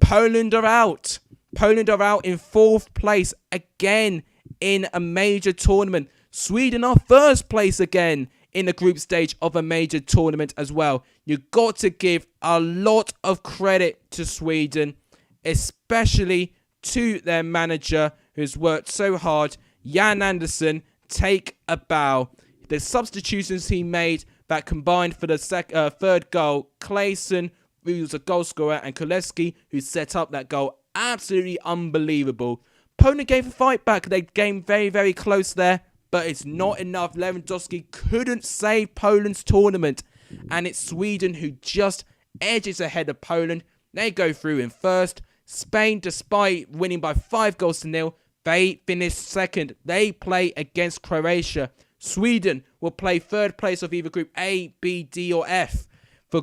Poland are out. Poland are out in 4th place again in a major tournament. Sweden are 1st place again in the group stage of a major tournament as well. You've got to give a lot of credit to Sweden, especially to their manager who's worked so hard. Jan Andersson, take a bow. The substitutions he made that combined for the 3rd goal. Claesson, who's a goal scorer, and Koleski, who set up that goal. Absolutely unbelievable. Poland gave a fight back. They came very, very close there, but it's not enough. Lewandowski couldn't save Poland's tournament, and it's Sweden who just edges ahead of Poland. They go through in 1st. Spain, despite winning by 5-0, they finished 2nd. They play against Croatia. Sweden will play 3rd place of either Group A, B, D or F. For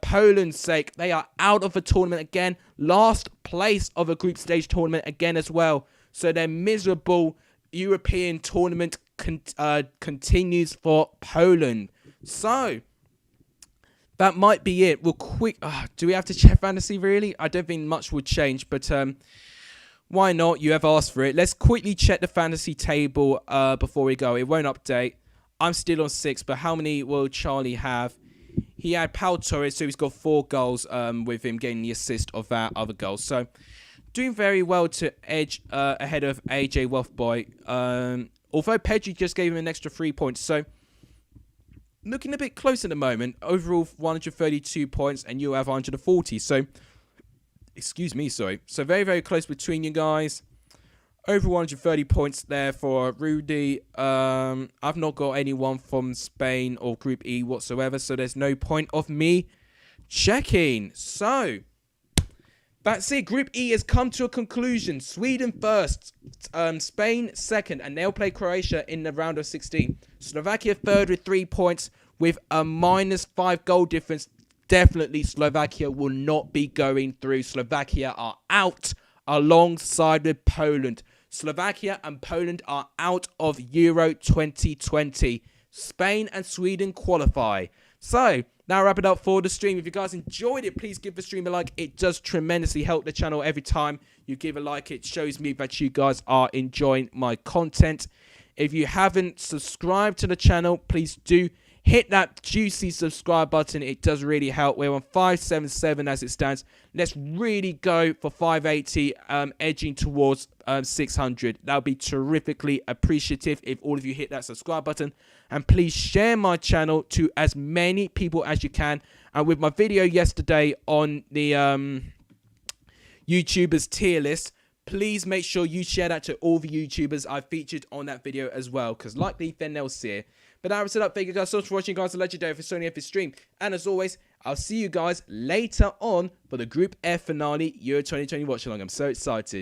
Poland's sake, they are out of the tournament again. Last place of a group stage tournament again as well. So their miserable European tournament continues for Poland. So that might be it. We'll do we have to check fantasy really? I don't think much would change, but why not? You have asked for it. Let's quickly check the fantasy table before we go. It won't update. I'm still on 6, but how many will Charlie have? He had Pau Torres, so he's got 4 goals with him getting the assist of that other goal. So doing very well to edge ahead of AJ Wealthboy. Although Pedri just gave him an extra 3 points, so looking a bit close at the moment. Overall 132 points and you have 140. So, excuse me, sorry. So very, very close between you guys. Over 130 points there for Rudy. I've not got anyone from Spain or Group E whatsoever, so there's no point of me checking. So, that's it. Group E has come to a conclusion. Sweden 1st, Spain 2nd, and they'll play Croatia in the round of 16. Slovakia 3rd with 3 points with a -5 goal difference. Definitely Slovakia will not be going through. Slovakia are out alongside with Poland. Slovakia and Poland are out of Euro 2020. Spain and Sweden qualify. So, now wrap it up for the stream. If you guys enjoyed it, please give the stream a like. It does tremendously help the channel. Every time you give a like, it shows me that you guys are enjoying my content. If you haven't subscribed to the channel, please do hit that juicy subscribe button. It does really help. We're on 577 as it stands. Let's really go for 580, edging towards 600. That would be terrifically appreciative if all of you hit that subscribe button. And please share my channel to as many people as you can. And with my video yesterday on the YouTubers tier list, please make sure you share that to all the YouTubers I featured on that video as well, because likely then they'll see it. But that wraps it up. Thank you guys so much for watching, guys. A legendary for Sony F stream. And as always, I'll see you guys later on for the Group F finale Euro 2020 watch along. I'm so excited.